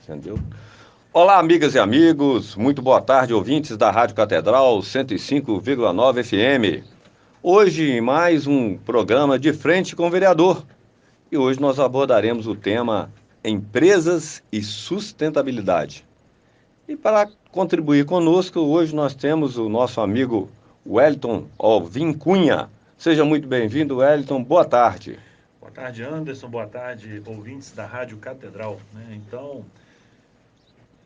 Entendeu? Olá, amigas e amigos, muito boa tarde, ouvintes da Rádio Catedral 105,9 FM. Hoje, mais um programa de frente com o vereador. E hoje nós abordaremos o tema Empresas e Sustentabilidade. E para contribuir conosco, hoje nós temos o nosso amigo Wellington Alvim Cunha. Seja muito bem-vindo, Wellington. Boa tarde. Boa tarde, Anderson. Boa tarde, ouvintes da Rádio Catedral. Então,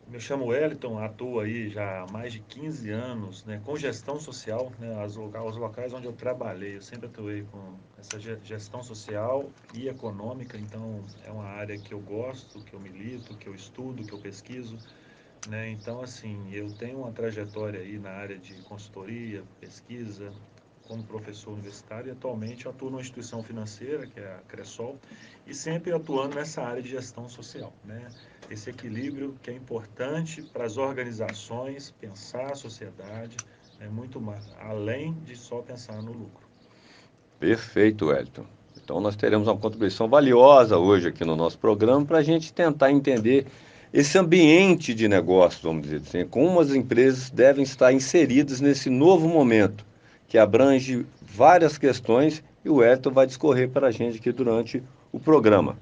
me chamo Wellington, atuo aí já há mais de 15 anos, com gestão social, os locais onde eu trabalhei. Eu sempre atuei com essa gestão social e econômica, então é uma área que eu gosto, que eu milito, que eu estudo, que eu pesquiso. Então, assim, eu tenho uma trajetória aí na área de consultoria, pesquisa, como professor universitário, e atualmente eu atuo numa instituição financeira, que é a Cressol, e sempre atuando nessa área de gestão social, Esse equilíbrio que é importante para as organizações pensar a sociedade, muito mais, além de só pensar no lucro. Perfeito, Wellington. Então nós teremos uma contribuição valiosa hoje aqui no nosso programa para a gente tentar entender esse ambiente de negócio, vamos dizer assim, como as empresas devem estar inseridas nesse novo momento, que abrange várias questões e o Wellington vai discorrer para a gente aqui durante o programa.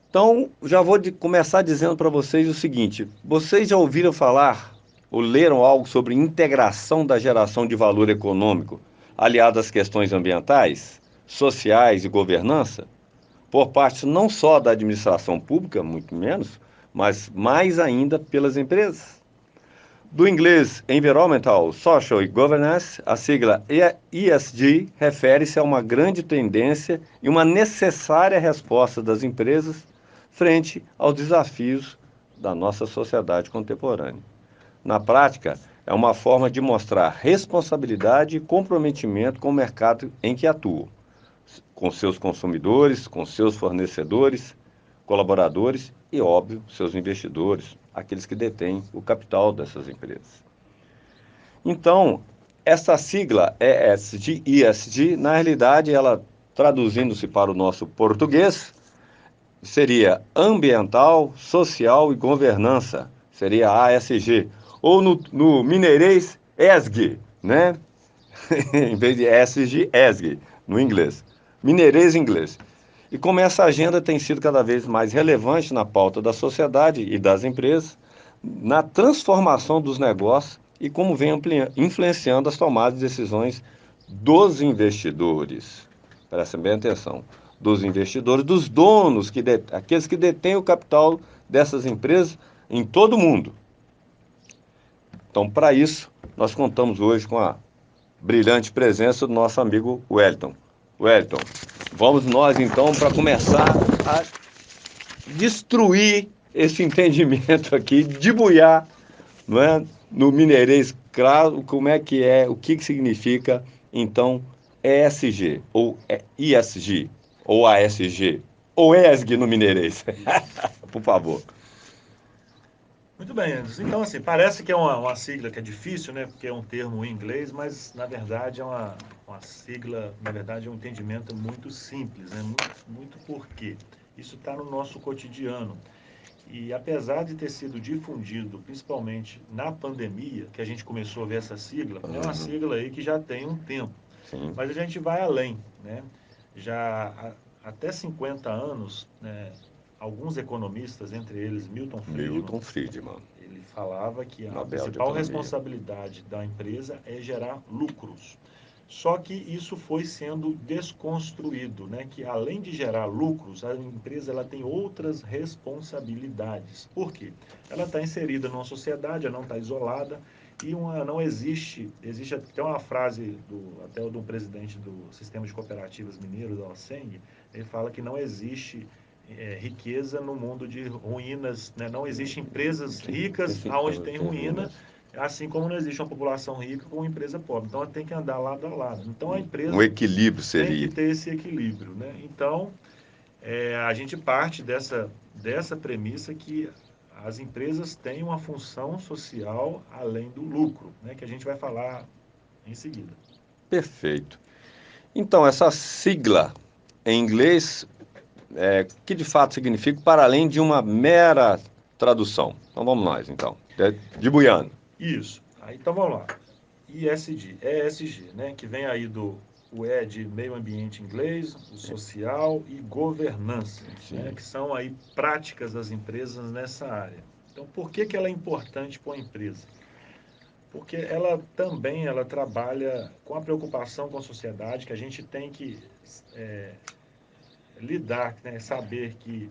Então, já vou começar dizendo para vocês o seguinte: vocês já ouviram falar ou leram algo sobre integração da geração de valor econômico aliada às questões ambientais, sociais e governança, por parte não só da administração pública, muito menos, mas mais ainda pelas empresas? Do inglês Environmental, Social e Governance, a sigla ESG refere-se a uma grande tendência e uma necessária resposta das empresas frente aos desafios da nossa sociedade contemporânea. Na prática, é uma forma de mostrar responsabilidade e comprometimento com o mercado em que atuam, com seus consumidores, com seus fornecedores, colaboradores e, óbvio, seus investidores, aqueles que detêm o capital dessas empresas. Então, essa sigla ESG, na realidade, ela traduzindo-se para o nosso português, seria ambiental, social e governança, seria ASG, ou no mineirês, ESG, né? Em vez de ESG, ESG, no inglês. Mineirês inglês. E como essa agenda tem sido cada vez mais relevante na pauta da sociedade e das empresas, na transformação dos negócios e como vem influenciando as tomadas de decisões dos investidores. Prestem bem atenção. Dos investidores, dos donos, aqueles que detêm o capital dessas empresas em todo o mundo. Então, para isso, nós contamos hoje com a brilhante presença do nosso amigo Wellington. Wellington, vamos nós então para começar a destruir esse entendimento aqui, debulhar, não é, no mineirês claro, como é, o que significa então ESG, ou ISG, ou ASG, ou ESG no mineirês. Por favor. Muito bem, Anderson. Então, assim, parece que é uma sigla que é difícil, porque é um termo em inglês, mas, na verdade, é uma sigla, na verdade, é um entendimento muito simples, muito por quê? Isso está no nosso cotidiano. E, apesar de ter sido difundido, principalmente na pandemia, que a gente começou a ver essa sigla, é uma sigla aí que já tem um tempo. Sim. Mas a gente vai além, até 50 anos, alguns economistas, entre eles Milton Friedman, ele falava que a Nobel de principal Economia. responsabilidade da empresa é gerar lucros. Só que isso foi sendo desconstruído, que além de gerar lucros, a empresa ela tem outras responsabilidades. Por quê? Ela está inserida numa sociedade, ela não está isolada e não existe até uma frase até do presidente do Sistema de Cooperativas Mineiros, da OSENG, ele fala que não existe riqueza no mundo de ruínas, não existem empresas ricas onde tem ruína, assim como não existe uma população rica com uma empresa pobre. Então, ela tem que andar lado a lado. Então, a Um empresa equilíbrio tem que seria. ter esse equilíbrio. Então, a gente parte dessa premissa que as empresas têm uma função social além do lucro, que a gente vai falar em seguida. Perfeito. Então, essa sigla em inglês que de fato significa para além de uma mera tradução. Então vamos nós, então. De Buiano. Isso. Aí, então vamos lá. ESG, né? Que vem aí do o E de meio ambiente em inglês, o social e governança, né? Sim. Que são aí práticas das empresas nessa área. Então, por que que ela é importante para a empresa? Porque ela também ela trabalha com a preocupação com a sociedade, que a gente tem que lidar, né? Saber que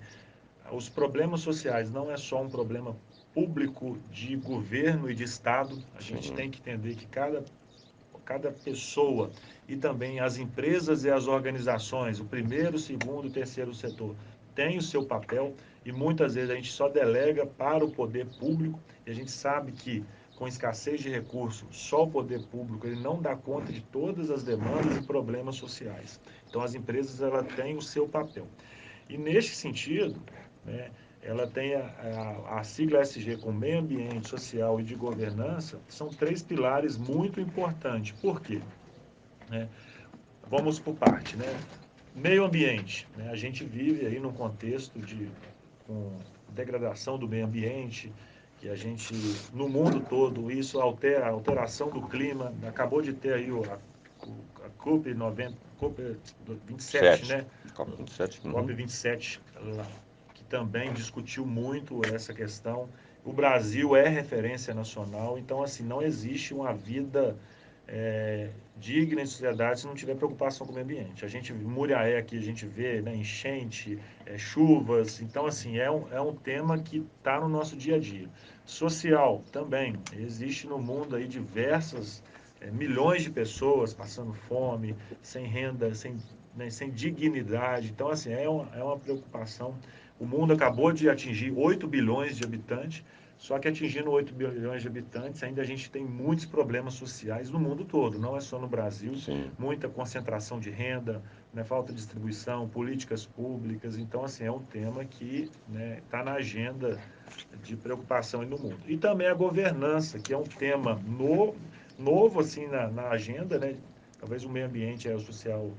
os problemas sociais não é só um problema público de governo e de Estado. A gente Sim. tem que entender que cada pessoa e também as empresas e as organizações, o primeiro, o segundo, o terceiro setor, tem o seu papel e muitas vezes a gente só delega para o poder público e a gente sabe que com escassez de recursos, só o poder público ele não dá conta de todas as demandas e problemas sociais. Então as empresas ela têm o seu papel. E neste sentido, né, ela tem a sigla SG com meio ambiente, social e de governança, são três pilares muito importantes. Por quê? Né? Vamos por parte, né? Meio ambiente, né? A gente vive aí num contexto de com degradação do meio ambiente, que a gente, no mundo todo, isso altera a alteração do clima. Acabou de ter aí a COP 90, COP 27, 7. né? Copa 27. COP 27, que também discutiu muito essa questão. O Brasil é referência nacional, então, assim, não existe uma vida digna em sociedade se não tiver preocupação com o meio ambiente. A gente, Muriaé aqui, a gente vê, né, enchente, chuvas, então, assim, é um tema que está no nosso dia a dia. Social também, existe no mundo aí diversas, milhões de pessoas passando fome, sem renda, sem dignidade. Então, assim, é uma preocupação. O mundo acabou de atingir 8 bilhões de habitantes, só que atingindo 8 bilhões de habitantes, ainda a gente tem muitos problemas sociais no mundo todo, não é só no Brasil. Sim. Muita concentração de renda, né, falta de distribuição, políticas públicas. Então, assim, é um tema que está na agenda de preocupação no mundo. E também a governança, que é um tema novo assim, na agenda, né? Talvez o meio ambiente e o social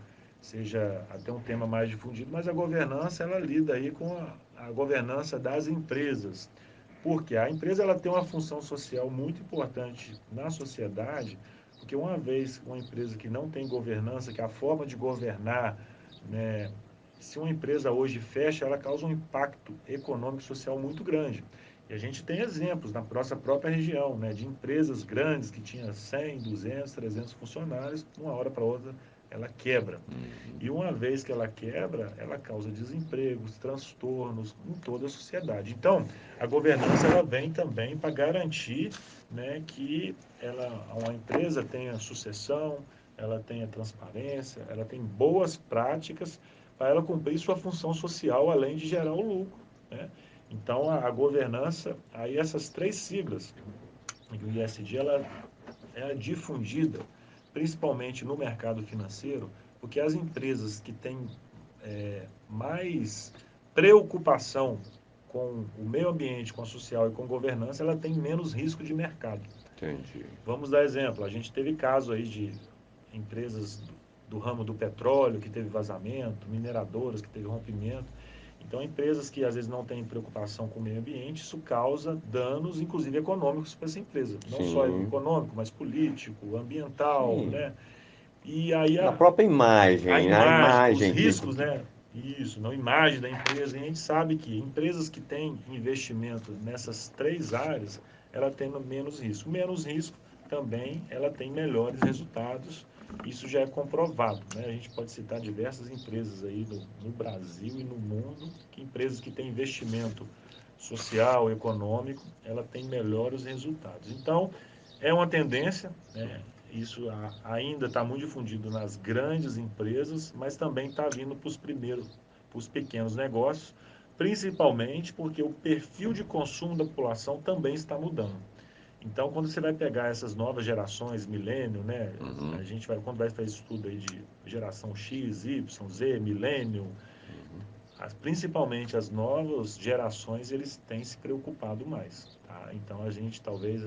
seja até um tema mais difundido, mas a governança, ela lida aí com a governança das empresas. Porque a empresa ela tem uma função social muito importante na sociedade, porque uma vez uma empresa que não tem governança, que a forma de governar, né, se uma empresa hoje fecha, ela causa um impacto econômico e social muito grande. E a gente tem exemplos na nossa própria região, né, de empresas grandes que tinham 100, 200, 300 funcionários, de uma hora para outra ela quebra. E uma vez que ela quebra, ela causa desempregos, transtornos em toda a sociedade. Então, a governança ela vem também para garantir, né, que uma empresa tenha sucessão, ela tenha transparência, ela tem boas práticas para ela cumprir sua função social, além de gerar o lucro, né? Então, a governança, aí essas três siglas, o ISD, ela é difundida principalmente no mercado financeiro, porque as empresas que têm mais preocupação com o meio ambiente, com a social e com governança, ela tem menos risco de mercado. Entendi. Vamos dar exemplo, a gente teve caso aí de empresas do ramo do petróleo que teve vazamento, mineradoras que teve rompimento. Então, empresas que às vezes não têm preocupação com o meio ambiente, isso causa danos, inclusive econômicos para essa empresa. Não só Sim. econômico, mas político, ambiental, Sim. né? E aí Na própria a imagem, a imagem, os imagem riscos, né? Isso, não imagem da empresa. E a gente sabe que empresas que têm investimento nessas três áreas, ela tem menos risco. Menos risco também, ela tem melhores resultados. Isso já é comprovado, né? A gente pode citar diversas empresas aí no Brasil e no mundo, que empresas que têm investimento social, econômico, ela tem melhores resultados. Então, é uma tendência, né? Isso ainda está muito difundido nas grandes empresas, mas também está vindo para os pequenos negócios, principalmente porque o perfil de consumo da população também está mudando. Então, quando você vai pegar essas novas gerações, milênio, né? Uhum. A gente vai, quando vai fazer estudo aí de geração X, Y, Z, milênio, principalmente as novas gerações, eles têm se preocupado mais, tá? Então, a gente talvez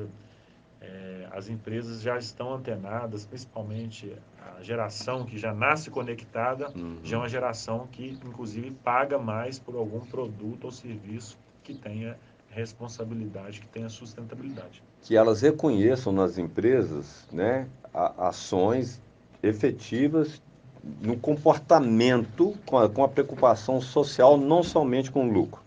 As empresas já estão antenadas, principalmente a geração que já nasce conectada, já é uma geração que, inclusive, paga mais por algum produto ou serviço que tenha responsabilidade, que tenha sustentabilidade. Que elas reconheçam nas empresas, né, ações efetivas no comportamento com a preocupação social, não somente com o lucro,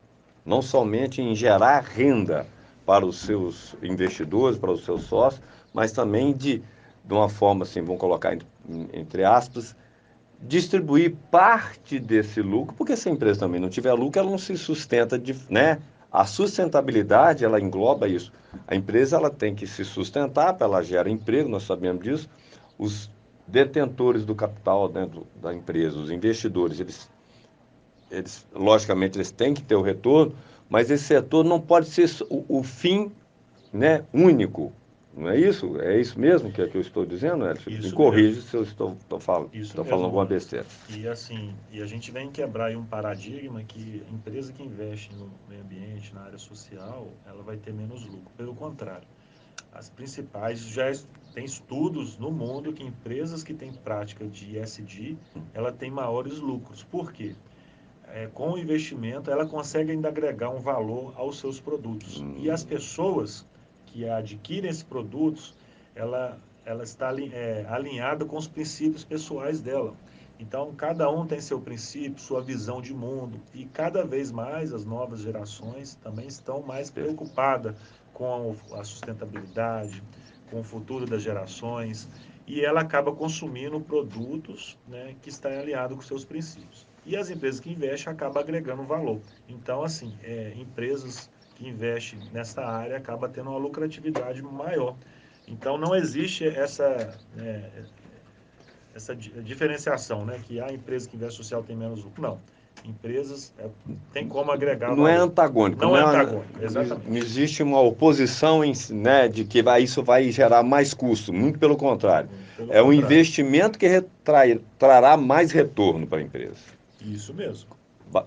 não somente em gerar renda para os seus investidores, para os seus sócios, mas também de uma forma assim, vamos colocar entre aspas, distribuir parte desse lucro, porque se a empresa também não tiver lucro, ela não se sustenta, né? A sustentabilidade, ela engloba isso. A empresa, ela tem que se sustentar, ela gera emprego, nós sabemos disso. Os detentores do capital dentro da empresa, os investidores, logicamente, eles têm que ter o retorno, mas esse retorno não pode ser o fim, né, único. Não é isso? É isso mesmo que eu estou dizendo, Edson? Me Isso mesmo. corrige se eu estou Isso falando mesmo, alguma Anderson. besteira. E assim, e a gente vem quebrar aí um paradigma que a empresa que investe no meio ambiente, na área social, ela vai ter menos lucro. Pelo contrário, as principais já tem estudos no mundo que empresas que têm prática de ESG, ela tem maiores lucros. Por quê? Com o investimento, ela consegue ainda agregar um valor aos seus produtos. E as pessoas que adquirem esses produtos, ela está alinhada com os princípios pessoais dela. Então, cada um tem seu princípio, sua visão de mundo, e cada vez mais as novas gerações também estão mais preocupadas com a sustentabilidade, com o futuro das gerações, e ela acaba consumindo produtos, né, que estão alinhados com seus princípios. E as empresas que investem acabam agregando valor. Então, assim, empresas que investem nessa área acabam tendo uma lucratividade maior. Então, não existe essa diferenciação, né? Que a empresa que investe social tem menos lucro. Não. Empresas tem como agregar Não é valor. antagônico, Não é antagônico, não exatamente. existe uma oposição, né, de que isso vai gerar mais custo, muito pelo contrário. Pelo É um contrário. investimento que trará mais retorno para a empresa. Isso mesmo.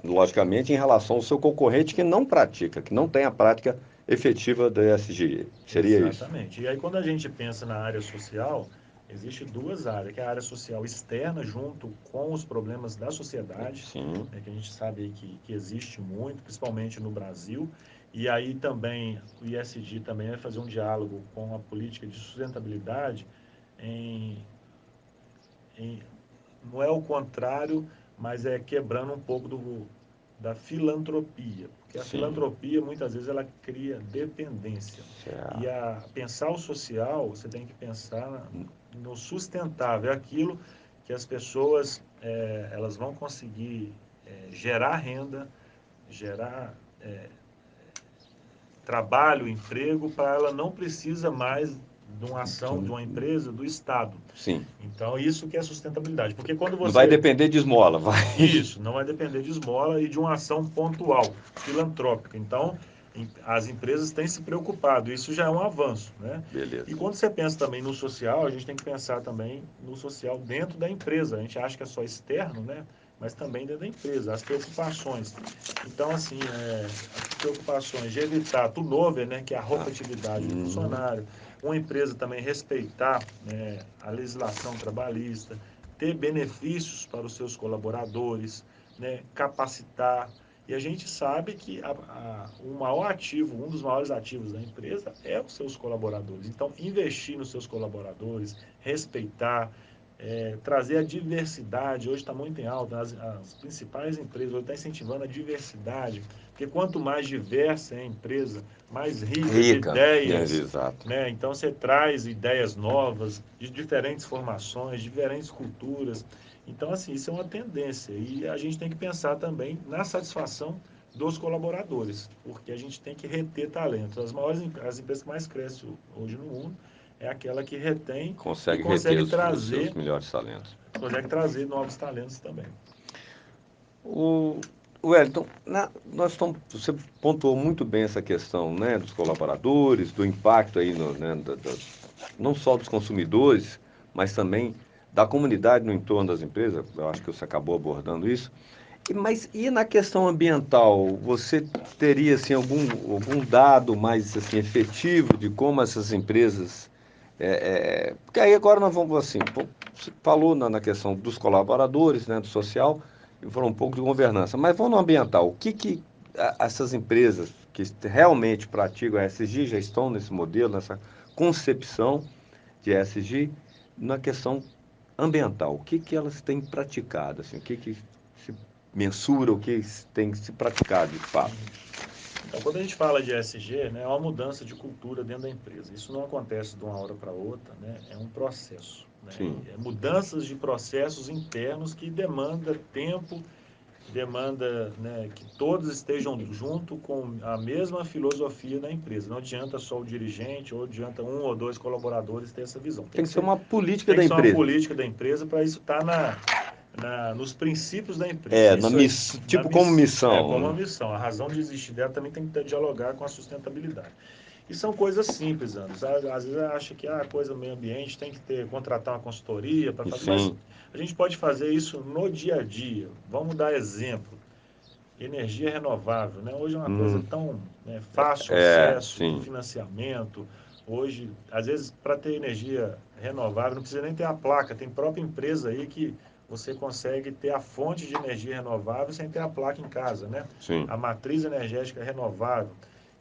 Logicamente, em relação ao seu concorrente que não pratica, que não tem a prática efetiva da ESG. Seria isso? Exatamente. E aí, quando a gente pensa na área social, existe duas áreas, que é a área social externa, junto com os problemas da sociedade, Sim. né, que a gente sabe que existe muito, principalmente no Brasil, e aí também o ISD também vai fazer um diálogo com a política de sustentabilidade em, não é o contrário, mas é quebrando um pouco da filantropia, porque a Sim. filantropia muitas vezes ela cria dependência. E Certo. a pensar o social, você tem que pensar no sustentável, é aquilo que as pessoas elas vão conseguir gerar renda, gerar trabalho, emprego, para ela não precisa mais de uma ação de uma empresa, do Estado. Sim. Então, isso que é sustentabilidade. Porque quando Não vai você depender de esmola, vai. isso, não vai depender de esmola e de uma ação pontual, filantrópica. Então, as empresas têm se preocupado, isso já é um avanço, né? E Beleza. quando você pensa também no social, a gente tem que pensar também no social dentro da empresa. A gente acha que é só externo, né? Mas também dentro da empresa, as preocupações. Então, assim, as preocupações de evitar turnover, né? Que é a rotatividade do funcionário. Uma empresa também respeitar, né, a legislação trabalhista, ter benefícios para os seus colaboradores, né, capacitar. E a gente sabe que o maior ativo, um dos maiores ativos da empresa é os seus colaboradores. Então, investir nos seus colaboradores, respeitar, trazer a diversidade. Hoje está muito em alta, as principais empresas hoje estão incentivando a diversidade, porque quanto mais diversa é a empresa, mais rica de Rica. ideias, Exato. né? Então você traz ideias novas, de diferentes formações, diferentes culturas. Então, assim, isso é uma tendência. E a gente tem que pensar também na satisfação dos colaboradores, porque a gente tem que reter talentos. As empresas que mais crescem hoje no mundo é aquela que retém e Consegue reter os seus trazer, melhores talentos. novos talentos também. O Wellington, você pontuou muito bem essa questão, né, dos colaboradores, do impacto aí né, não só dos consumidores, mas também da comunidade no entorno das empresas. Eu acho que você acabou abordando isso. Mas e na questão ambiental, você teria assim, algum dado mais assim, efetivo de como essas empresas. Porque aí agora nós vamos assim, você falou na questão dos colaboradores, né, do social, e falou um pouco de governança, mas vamos no ambiental. O que essas empresas que realmente praticam ESG já estão nesse modelo, nessa concepção de ESG, na questão ambiental? O que elas têm praticado? Assim, o que se mensura, o que tem se praticado de fato? Então, quando a gente fala de ESG, né, é uma mudança de cultura dentro da empresa. Isso não acontece de uma hora para outra, né, é um processo. Né, Sim, é mudanças de processos internos que demanda tempo, demanda, né, que todos estejam junto com a mesma filosofia da empresa. Não adianta só o dirigente ou adianta um ou dois colaboradores ter essa visão. tem que ser uma política Tem da que ser uma empresa. política da empresa para isso estar nos princípios da empresa. Isso aí, Tipo como como uma missão. missão. A razão de existir dela também tem que dialogar com a sustentabilidade. E são coisas simples, Anderson. Às vezes acha que a coisa do meio ambiente tem que contratar uma consultoria para E fazer, mas sim, a gente pode fazer isso no dia a dia. Vamos dar exemplo. Energia renovável, né? Hoje é uma coisa tão, né, fácil acesso de sim, financiamento. Hoje, às vezes, para ter energia renovável, não precisa nem ter a placa. Tem própria empresa aí que você consegue ter a fonte de energia renovável sem ter a placa em casa, né? sim, A matriz energética renovável.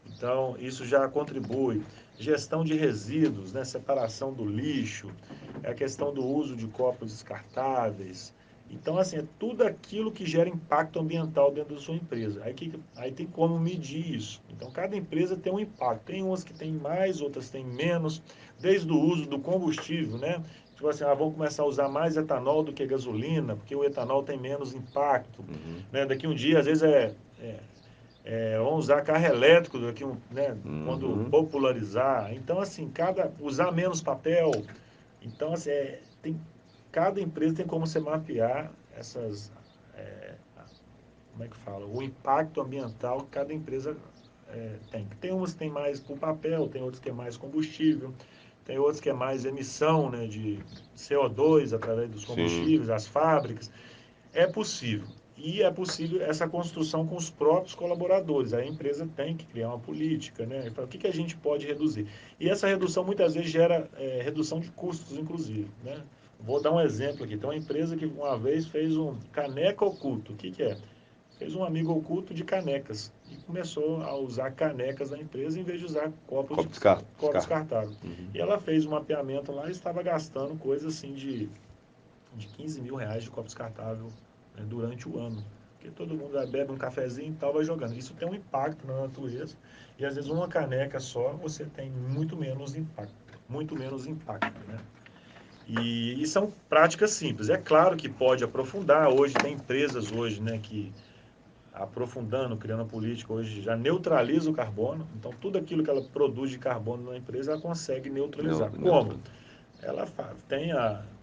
Então, isso já contribui. Gestão de resíduos, né? Separação do lixo, é a questão do uso de copos descartáveis. Então, assim, é tudo aquilo que gera impacto ambiental dentro da sua empresa. Aí tem como medir isso. Então, cada empresa tem um impacto. Tem umas que tem mais, outras têm menos, desde o uso do combustível, né? Tipo assim, vamos começar a usar mais etanol do que gasolina, porque o etanol tem menos impacto. Né? Daqui um dia, às vezes, vamos usar carro elétrico daqui, né? Quando popularizar. Então, assim, usar menos papel. Então, assim, cada empresa tem como você mapear é, como é que fala, o impacto ambiental que cada empresa tem. Tem umas que tem mais com papel, tem outras que é mais combustível, tem outras que é mais emissão, né, de CO2 através dos sim. combustíveis, as fábricas. É possível. E é possível essa construção com os próprios colaboradores. A empresa tem que criar uma política, né? O que a gente pode reduzir? E essa redução muitas vezes gera redução de custos, inclusive, né? Vou dar um exemplo aqui. Tem uma empresa que uma vez fez um caneca oculto. O que é? Fez um amigo oculto de canecas e começou a usar canecas na empresa em vez de usar Copo copos descartáveis. Uhum. E ela fez um mapeamento lá e estava gastando coisa assim de 15 mil reais de copo descartável, né, durante o ano. Porque todo mundo bebe um cafezinho e tal, vai jogando. Isso tem um impacto na natureza. E às vezes uma caneca só você tem muito menos impacto. Muito menos impacto, né? E são práticas simples. É claro que pode aprofundar. Hoje tem empresas hoje, né, que aprofundando, criando a política hoje já neutraliza o carbono. Então tudo aquilo que ela produz de carbono na empresa ela consegue neutralizar. Como? Neutro. Ela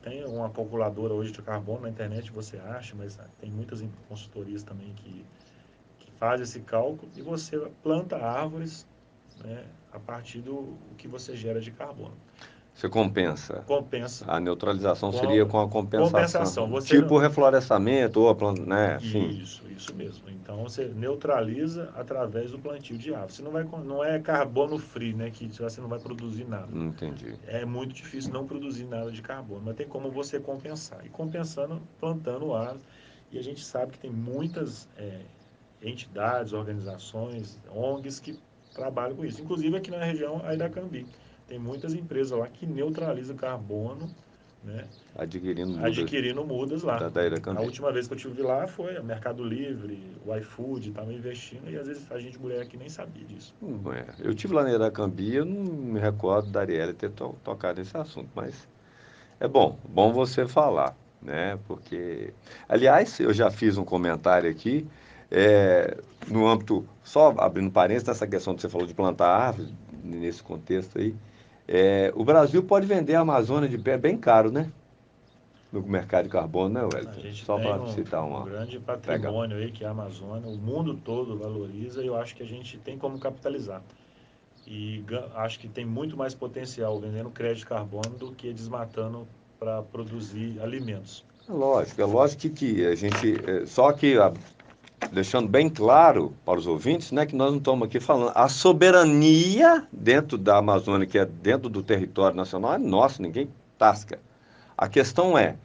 tem uma calculadora hoje de carbono na internet, você acha, mas tem muitas consultorias também que fazem esse cálculo e você planta árvores, né, a partir do que você gera de carbono. Você compensa. Compensa A neutralização seria com com a compensação. compensação. Você Tipo não, reflorestamento ou a planta, né? Sim, isso mesmo. Então você neutraliza através do plantio de árvores. Você não é carbono free, né, que você não vai produzir nada. entendi. É muito difícil não produzir nada de carbono, mas tem como você compensar. E compensando, plantando árvores. E a gente sabe que tem muitas entidades, organizações, ONGs que trabalham com isso. Inclusive aqui na região Airacambi. Tem muitas empresas lá que neutralizam carbono, né, Adquirindo mudas adquirindo mudas lá. da A Iracambi. última vez que eu estive lá foi o Mercado Livre, o iFood, estava investindo e às vezes a gente mulher aqui nem sabia disso. Eu tive lá na Iracambi, eu não me recordo da Arielle ter tocado nesse assunto, mas é bom você falar, né? Porque, aliás, eu já fiz um comentário aqui, no âmbito, só abrindo parênteses, nessa questão que você falou de plantar árvores, nesse contexto aí, o Brasil pode vender a Amazônia de pé bem caro, né? No mercado de carbono, né, A Wellington? gente Só tem para citar um uma grande pega. patrimônio aí que é a Amazônia, o mundo todo valoriza e eu acho que a gente tem como capitalizar. E acho que tem muito mais potencial vendendo crédito de carbono do que desmatando para produzir alimentos. É lógico que a gente, só que deixando bem claro para os ouvintes, né, que nós não estamos aqui falando, a soberania dentro da Amazônia, que é dentro do território nacional, é nossa, ninguém tasca. A questão é,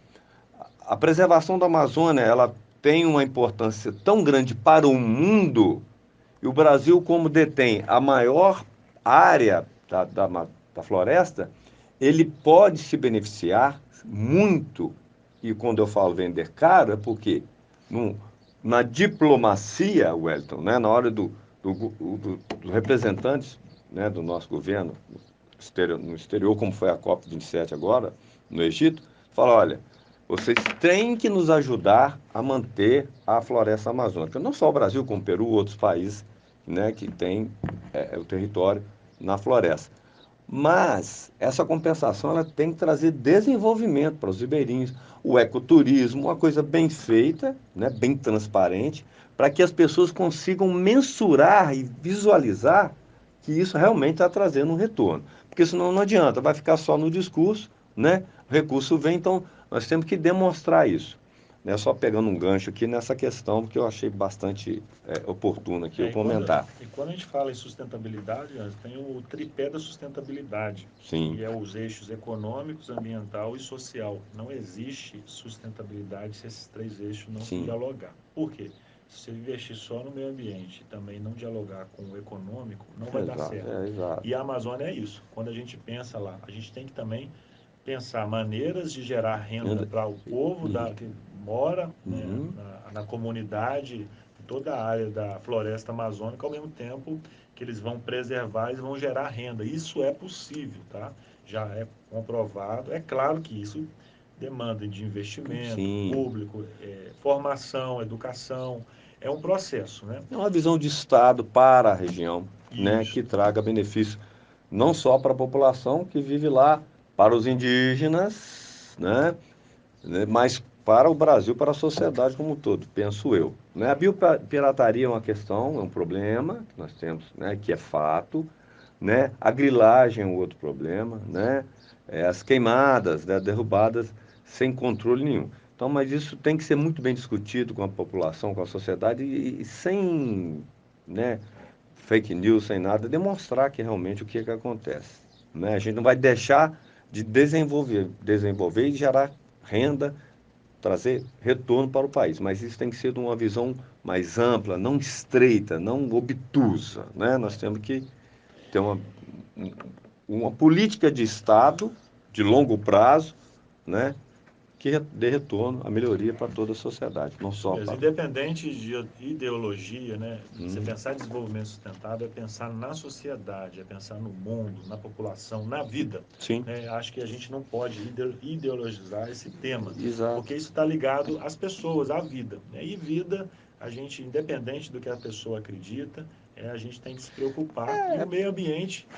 a preservação da Amazônia, ela tem uma importância tão grande para o mundo, e o Brasil, como detém a maior área da floresta, ele pode se beneficiar muito. E quando eu falo vender caro, é porque no, na diplomacia, Wellington, né, na hora dos representantes, né, do nosso governo no exterior, como foi a COP27 agora, no Egito, fala, olha, vocês têm que nos ajudar a manter a floresta amazônica. Não só o Brasil, como o Peru, outros países, né, que têm o território na floresta. Mas essa compensação ela tem que trazer desenvolvimento para os ribeirinhos, o ecoturismo, uma coisa bem feita, né, bem transparente, para que as pessoas consigam mensurar e visualizar que isso realmente está trazendo um retorno. Porque senão não adianta, vai ficar só no discurso, né? O recurso vem, então nós temos que demonstrar isso. Né? Só pegando um gancho aqui nessa questão que eu achei bastante oportuno aqui eu comentar. E quando a gente fala em sustentabilidade, tem o tripé da sustentabilidade, Sim, que é os eixos econômicos, ambiental e social. Não existe sustentabilidade se esses três eixos não se sim, dialogar. Por quê? Se você investir só no meio ambiente e também não dialogar com o econômico, não vai dar exato, certo. exato. E a Amazônia é isso. Quando a gente pensa lá, a gente tem que também pensar maneiras de gerar renda para o povo que mora, né, Uhum. na comunidade, em toda a área da floresta amazônica, ao mesmo tempo que eles vão preservar e vão gerar renda. Isso é possível, tá? Já é comprovado. É claro que isso demanda de investimento Sim. público, formação, educação. É um processo, né? É uma visão de Estado para a região, né, que Isso, traga benefício não só para a população que vive lá, para os indígenas, mas para o Brasil, para a sociedade como um todo, penso eu. Né? A biopirataria é uma questão, é um problema que nós temos, né, que é fato. Né? A grilagem é um outro problema, né? As queimadas, né, derrubadas sem controle nenhum. Então, mas isso tem que ser muito bem discutido com a população, com a sociedade e sem, né, fake news, sem nada, demonstrar que realmente o que, é que acontece. Né? A gente não vai deixar de desenvolver e gerar renda, trazer retorno para o país, mas isso tem que ser de uma visão mais ampla, não estreita, não obtusa. Né? Nós temos que ter uma política de Estado de longo prazo, né, que dê retorno, a melhoria para toda a sociedade, não isso só mesmo. para. Independente de ideologia, né? Você pensar em desenvolvimento sustentável é pensar na sociedade, é pensar no mundo, na população, na vida. Sim, Né? Acho que a gente não pode ideologizar esse tema, exato. porque isso está ligado às pessoas, à vida. Né? E vida, a gente, independente do que a pessoa acredita, a gente tem que se preocupar. E o meio ambiente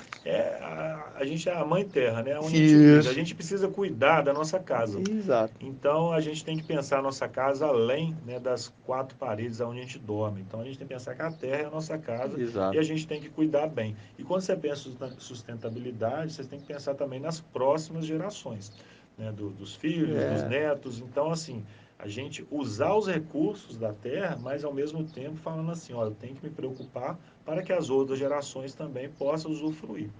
a gente é a mãe terra, né? Onde a gente vive. A Isso. gente precisa cuidar da nossa casa. Exato. Então, a gente tem que pensar a nossa casa além, né, das quatro paredes onde a gente dorme. Então, a gente tem que pensar que a terra é a nossa casa e Exato. a gente tem que cuidar bem. E quando você pensa em sustentabilidade, você tem que pensar também nas próximas gerações, né, dos filhos, dos É, netos. Então, assim, a gente usar os recursos da terra, mas ao mesmo tempo falando assim, olha, eu tenho que me preocupar para que as outras gerações também possam usufruir.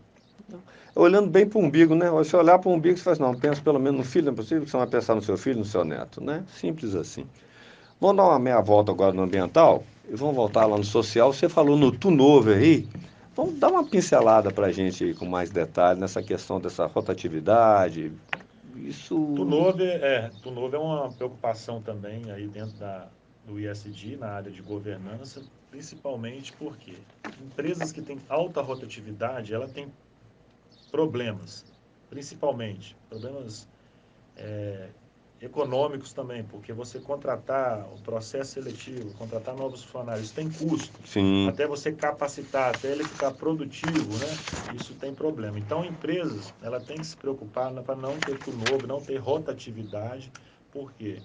olhando bem para o umbigo, né? Você olhar para o umbigo, você faz, não, pensa pelo menos no filho, não é possível que você vai pensar no seu filho, no seu neto, né? Simples assim. Vamos dar uma meia volta agora no ambiental e vamos voltar lá no social. Você falou no turnover aí. Vamos dar uma pincelada para a gente aí com mais detalhe nessa questão dessa rotatividade. Isso. Turnover é uma preocupação também aí dentro do ISD, na área de governança, principalmente porque empresas que têm alta rotatividade, ela tem problemas, principalmente problemas econômicos também, porque você contratar o processo seletivo, contratar novos funcionários, tem custo. Sim, Até você capacitar, até ele ficar produtivo, né? Isso tem problema. Então, empresas, ela tem que se preocupar para não ter turnover, não ter rotatividade, porque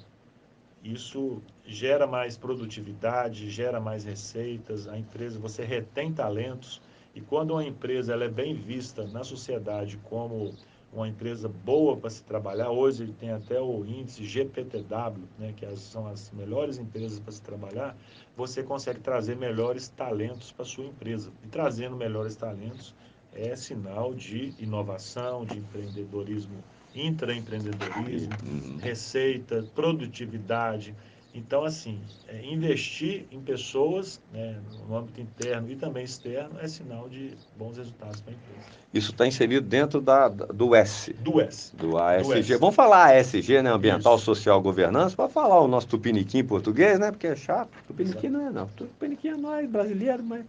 isso gera mais produtividade, gera mais receitas, a empresa, você retém talentos, e quando uma empresa ela é bem vista na sociedade como uma empresa boa para se trabalhar. Hoje tem até o índice GPTW, né, que são as melhores empresas para se trabalhar. Você consegue trazer melhores talentos para a sua empresa. E trazendo melhores talentos é sinal de inovação, de empreendedorismo, intraempreendedorismo, receita, produtividade. Então, assim, investir em pessoas, né, no âmbito interno e também externo é sinal de bons resultados para a empresa. Isso está inserido dentro do S. Do S. Do ASG. S. Vamos falar ASG, né? Ambiental, Isso. Social, Governança, para falar o nosso tupiniquim em português, né? Porque é chato. Tupiniquim Exato. não é, não. Tupiniquim é nós, brasileiro, mas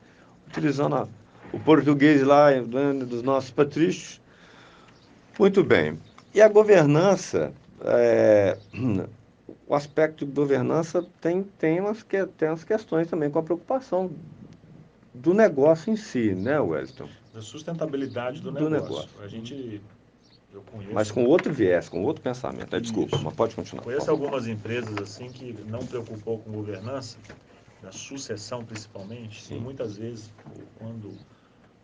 utilizando o português lá dos nossos patrícios. Muito bem. E a governança, o aspecto de governança tem umas questões também com a preocupação do negócio em si, né, Wellington? Da sustentabilidade do Do negócio. negócio. Eu Mas conheço com outro viés, com outro pensamento. Desculpa, isso. mas pode continuar. Conheço algumas empresas assim que não preocupou com governança, da sucessão principalmente, e Sim. muitas vezes quando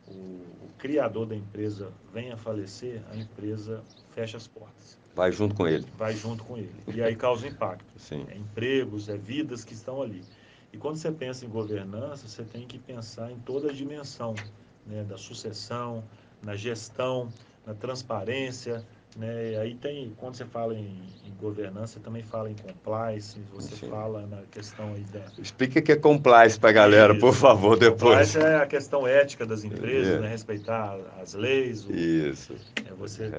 o criador da empresa vem a falecer, a empresa fecha as portas. Vai junto com ele. Vai junto com ele. E aí causa um impacto. Sim. É empregos, é vidas que estão ali. E quando você pensa em governança, você tem que pensar em toda a dimensão, né, da sucessão, na gestão, na transparência, né? E aí tem, quando você fala em governança, você também fala em compliance, você Sim. fala na questão aí da... Explica o que é compliance para a galera, por favor, depois. Compliance é a questão ética das empresas, né? Respeitar as leis, Isso. você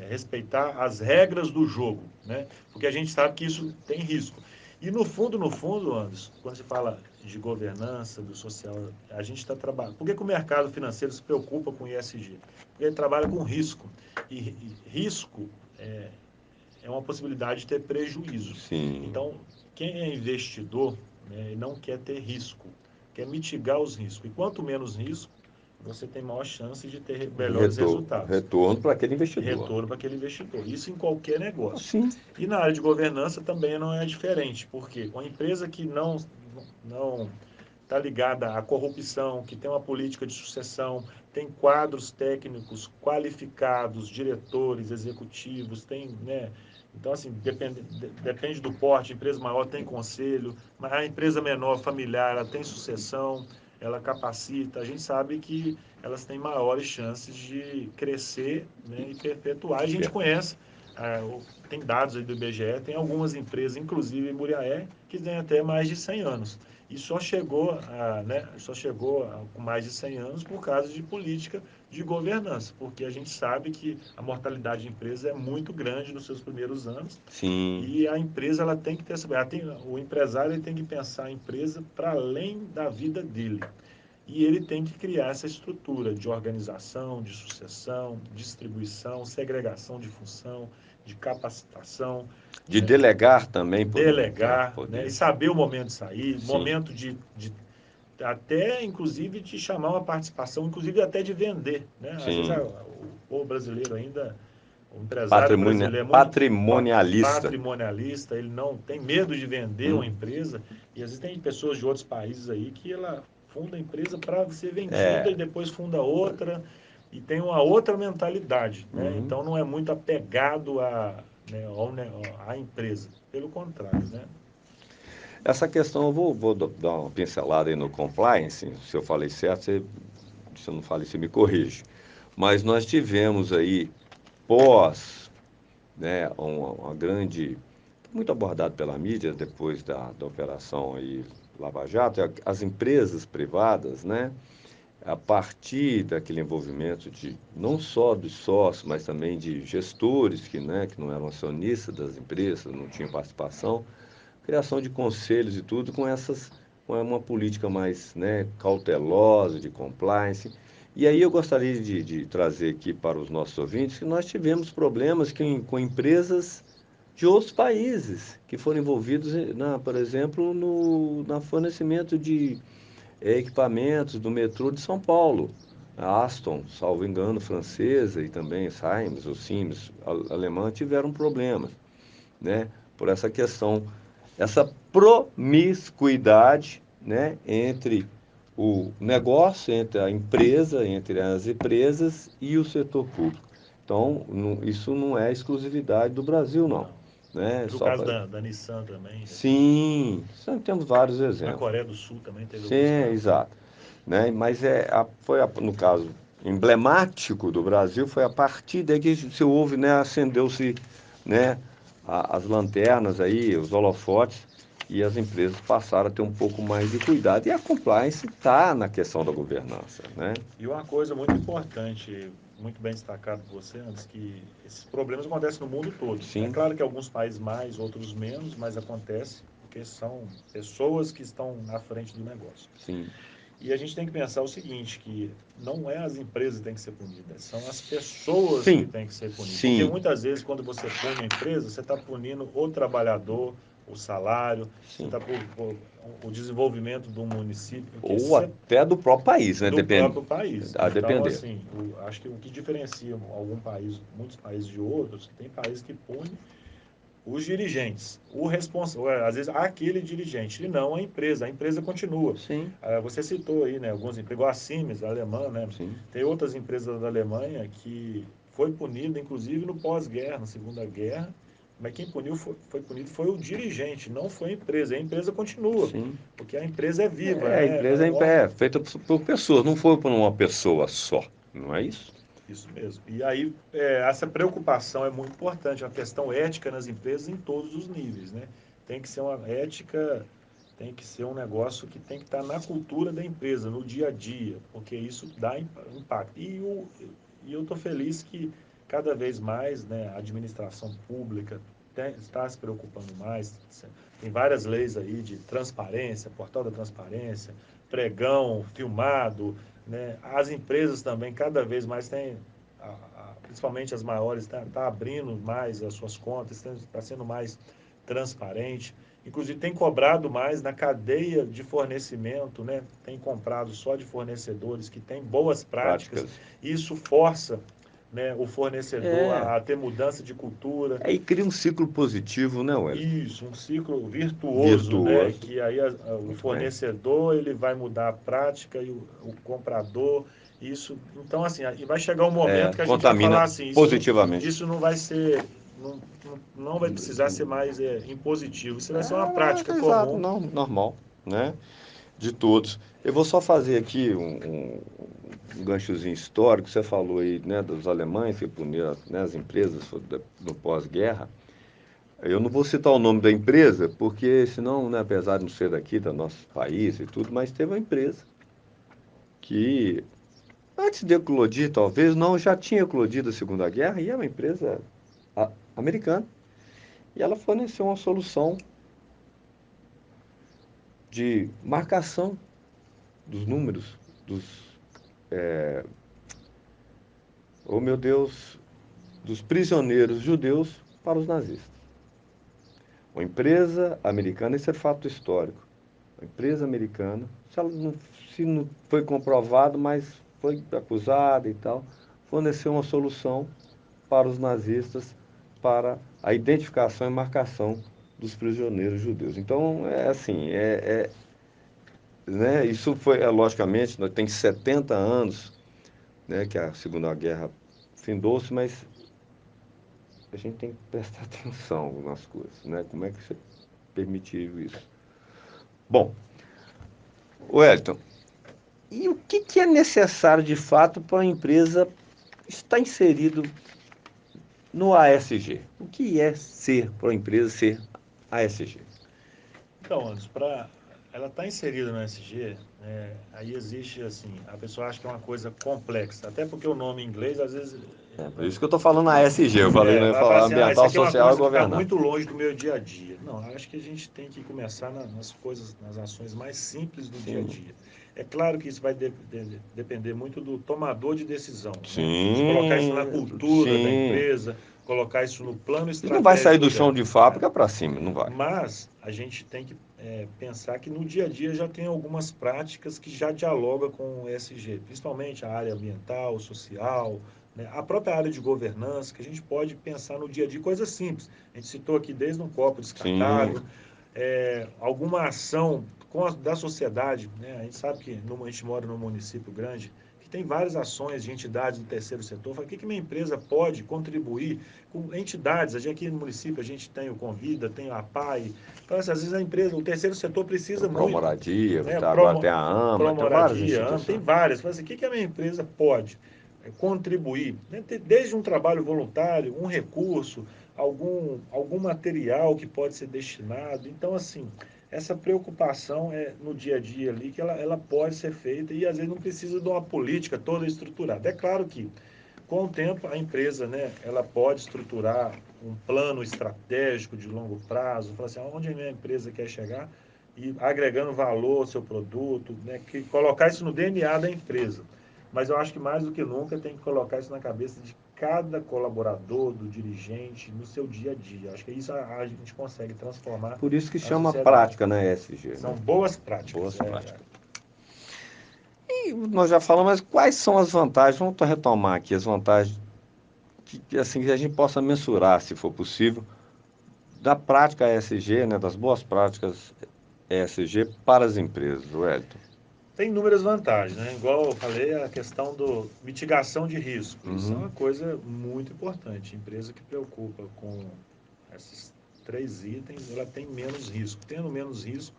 respeitar as regras do jogo, né? Porque a gente sabe que isso tem risco. E no fundo, Anderson, quando se fala de governança, do social, a gente está trabalhando. Por que, que o mercado financeiro se preocupa com ESG? Porque ele trabalha com risco. E risco é uma possibilidade de ter prejuízo. Sim. Então, quem é investidor, né, não quer ter risco, quer mitigar os riscos. E quanto menos risco, você tem maior chance de ter melhores resultados. Retorno para aquele investidor. Retorno para aquele investidor. Isso em qualquer negócio. Sim. E na área de governança também não é diferente, porque uma empresa que não está ligada à corrupção, que tem uma política de sucessão, tem quadros técnicos qualificados, diretores, executivos, tem, né? Então, assim, depende do porte, empresa maior tem conselho, mas a empresa menor, familiar, ela tem sucessão, ela capacita. A gente sabe que elas têm maiores chances de crescer, né, e perpetuar. A gente conhece, tem dados aí do IBGE, tem algumas empresas, inclusive Muriaé, que têm até mais de 100 anos. E só chegou com mais de 100 anos por causa de política de governança, porque a gente sabe que a mortalidade de empresa é muito grande nos seus primeiros anos. Sim. E a empresa ela tem que ter o empresário ele tem que pensar a empresa para além da vida dele. E ele tem que criar essa estrutura de organização, de sucessão, distribuição, segregação de função, de capacitação, De né? delegar também, Delegar, né? E poder. saber o momento de sair, Sim. momento de até, inclusive, de chamar uma participação, inclusive até de vender, né? Às vezes o povo brasileiro ainda, o empresário brasileiro é muito patrimonialista. patrimonialista, ele não tem medo de vender uma empresa, e às vezes tem pessoas de outros países aí que ela funda a empresa para ser vendida e depois funda outra, e tem uma outra mentalidade, né? Então não é muito apegado à empresa, pelo contrário, né? Essa questão, eu vou dar uma pincelada aí no compliance, se eu falei certo, se eu não falei, você me corrige. Mas nós tivemos aí, né, uma grande, muito abordado pela mídia depois da operação aí Lava Jato, as empresas privadas, né, a partir daquele envolvimento de não só dos sócios, mas também de gestores né, que não eram acionistas das empresas, não tinham participação, criação de conselhos e tudo com uma política mais, né, cautelosa de compliance. E aí eu gostaria de trazer aqui para os nossos ouvintes que nós tivemos problemas com empresas de outros países que foram envolvidos, por exemplo, no fornecimento de equipamentos do metrô de São Paulo. A Aston, salvo engano, francesa e também Siemens ou Siemens, alemã, tiveram problemas, né, por essa questão, essa promiscuidade, né, entre o negócio, entre a empresa, entre as empresas e o setor público. Então, isso não é exclusividade do Brasil, não. Né? Do Só caso pra... da Nissan também, Sim, temos vários na exemplos. Coreia do Sul também teve Sim, alguns casos. exato. Né? Mas no caso emblemático do Brasil, foi a partir daí que se houve, né, acendeu-se, né, as lanternas aí, os holofotes, e as empresas passaram a ter um pouco mais de cuidado. E a compliance está na questão da governança, né? E uma coisa muito importante, muito bem destacado por você antes, que esses problemas acontecem no mundo todo. É Sim, claro que alguns países mais, outros menos, mas acontece porque são pessoas que estão à frente do negócio. sim. E a gente tem que pensar o seguinte, que não é as empresas que têm que ser punidas, são as pessoas que Sim, têm que ser punidas. Porque sim, muitas vezes, quando você pune a empresa, você está punindo o trabalhador, o salário, você sim. está por o desenvolvimento do município, porque Ou até do próprio país, né? do Depende, próprio país. a Então, depender. assim, acho que o que diferencia algum país, muitos países de outros, tem países que punem os dirigentes, o responsável, às vezes aquele dirigente, e não a empresa continua. Sim, Você citou aí, né, alguns empregos, a Siemens, a alemã, né, sim, tem outras empresas da Alemanha que foi punida, inclusive no pós-guerra, na Segunda Guerra, mas quem puniu foi punido foi o dirigente, não foi a empresa continua, sim. porque a empresa é viva, A é empresa um órgão. é feita por pessoas, não foi por uma pessoa só, não é isso? Isso mesmo. E aí, essa preocupação é muito importante, a questão ética nas empresas em todos os níveis, né? Tem que ser uma ética, tem que ser um negócio que tem que estar na cultura da empresa, no dia a dia, porque isso dá impacto. E eu estou feliz que cada vez mais, né, a administração pública está se preocupando mais. Tem várias leis aí de transparência, portal da transparência, pregão filmado, né? As empresas também cada vez mais têm, principalmente as maiores, está abrindo mais as suas contas, está sendo mais transparente. Inclusive tem cobrado mais na cadeia de fornecimento, né? Tem comprado só de fornecedores que têm boas práticas. Práticas. E isso força, né, o fornecedor É, a ter mudança de cultura. aí cria um ciclo positivo, né, Wellington? Isso, um ciclo virtuoso, né? Virtuoso. Que aí o Muito bem. fornecedor ele vai mudar a prática e o comprador, isso. Então, assim, aí vai chegar um momento que a gente vai Contamina falar assim, positivamente. isso não vai ser, não vai precisar ser mais impositivo, isso vai ser uma prática Exato, comum. não, normal, né? De todos. Eu vou só fazer aqui um ganchozinho histórico. Você falou aí, né, dos alemães que puniram, né, as empresas no pós-guerra. Eu não vou citar o nome da empresa, porque senão, né, apesar de não ser daqui, do nosso país e tudo, mas teve uma empresa que, antes de eclodir, talvez, não, já tinha eclodido a Segunda Guerra, e é uma empresa americana. E ela forneceu uma solução de marcação dos números dos, oh meu Deus, dos prisioneiros judeus para os nazistas. Uma empresa americana, isso é fato histórico. Uma empresa americana, se não foi comprovado, mas foi acusada e tal, forneceu uma solução para os nazistas para a identificação e marcação dos prisioneiros judeus. Então, é assim, né, isso foi, logicamente, tem 70 anos, né, que a Segunda Guerra findou-se, mas a gente tem que prestar atenção nas coisas, né? Como é que você permitiu isso? Bom, Wellington, e o que é necessário de fato para a empresa estar inserido no ASG? O que é ser para a empresa ser ASG? Então, Anderson, ela está inserida no SG, né, aí existe assim, a pessoa acha que é uma coisa complexa, até porque o nome em inglês às vezes É por isso que eu estou falando ASG, eu falei, não ia vai falar falar assim, isso ambiental, aqui é uma social e coisa que está governança. muito longe do meu dia a dia. Não, acho que a gente tem que começar nas coisas, nas ações mais simples do dia a Sim, dia. É claro que isso vai depender muito do tomador de decisão, né? De colocar isso na sim, cultura da sim. empresa, colocar isso no plano Isso não vai sair estratégico do chão dela. de fábrica para cima, não vai. Mas a gente tem que pensar que no dia a dia já tem algumas práticas que já dialogam com o ESG, principalmente a área ambiental, social, né? A própria área de governança, que a gente pode pensar no dia a dia coisas simples. A gente citou aqui desde um copo Sim, descartável, alguma ação da sociedade, né? A gente sabe que a gente mora num município grande, que tem várias ações de entidades do terceiro setor. Fala, o que minha empresa pode contribuir com entidades? Aqui no município a gente tem o Convida, tem a APAE. Então, assim, às vezes a empresa, o terceiro setor precisa muito. Pró-moradia, Né? agora tem a AMA, tem várias instituições. Tem várias. Fala assim, o que a minha empresa pode contribuir? Né? Desde um trabalho voluntário, um recurso, algum material que pode ser destinado. Então, assim, essa preocupação no dia a dia ali, que ela pode ser feita e às vezes não precisa de uma política toda estruturada. É claro que, com o tempo, a empresa, né, ela pode estruturar um plano estratégico de longo prazo, falar assim, aonde a minha empresa quer chegar e agregando valor ao seu produto, né, colocar isso no DNA da empresa. Mas eu acho que mais do que nunca tem que colocar isso na cabeça de cada colaborador, do dirigente, no seu dia a dia. Acho que isso a gente consegue transformar. Por isso que a chama sociedade. prática, né, ESG? São né? boas práticas. Boas práticas. E nós já falamos, mas quais são as vantagens? Vamos retomar aqui as vantagens assim, que a gente possa mensurar, se for possível, da prática ESG, né, das boas práticas ESG para as empresas, Wellington. Tem inúmeras vantagens, né? Igual eu falei, a questão do mitigação de risco. Isso é uma coisa muito importante. Empresa que preocupa com esses 3 itens, ela tem menos risco. Tendo menos risco,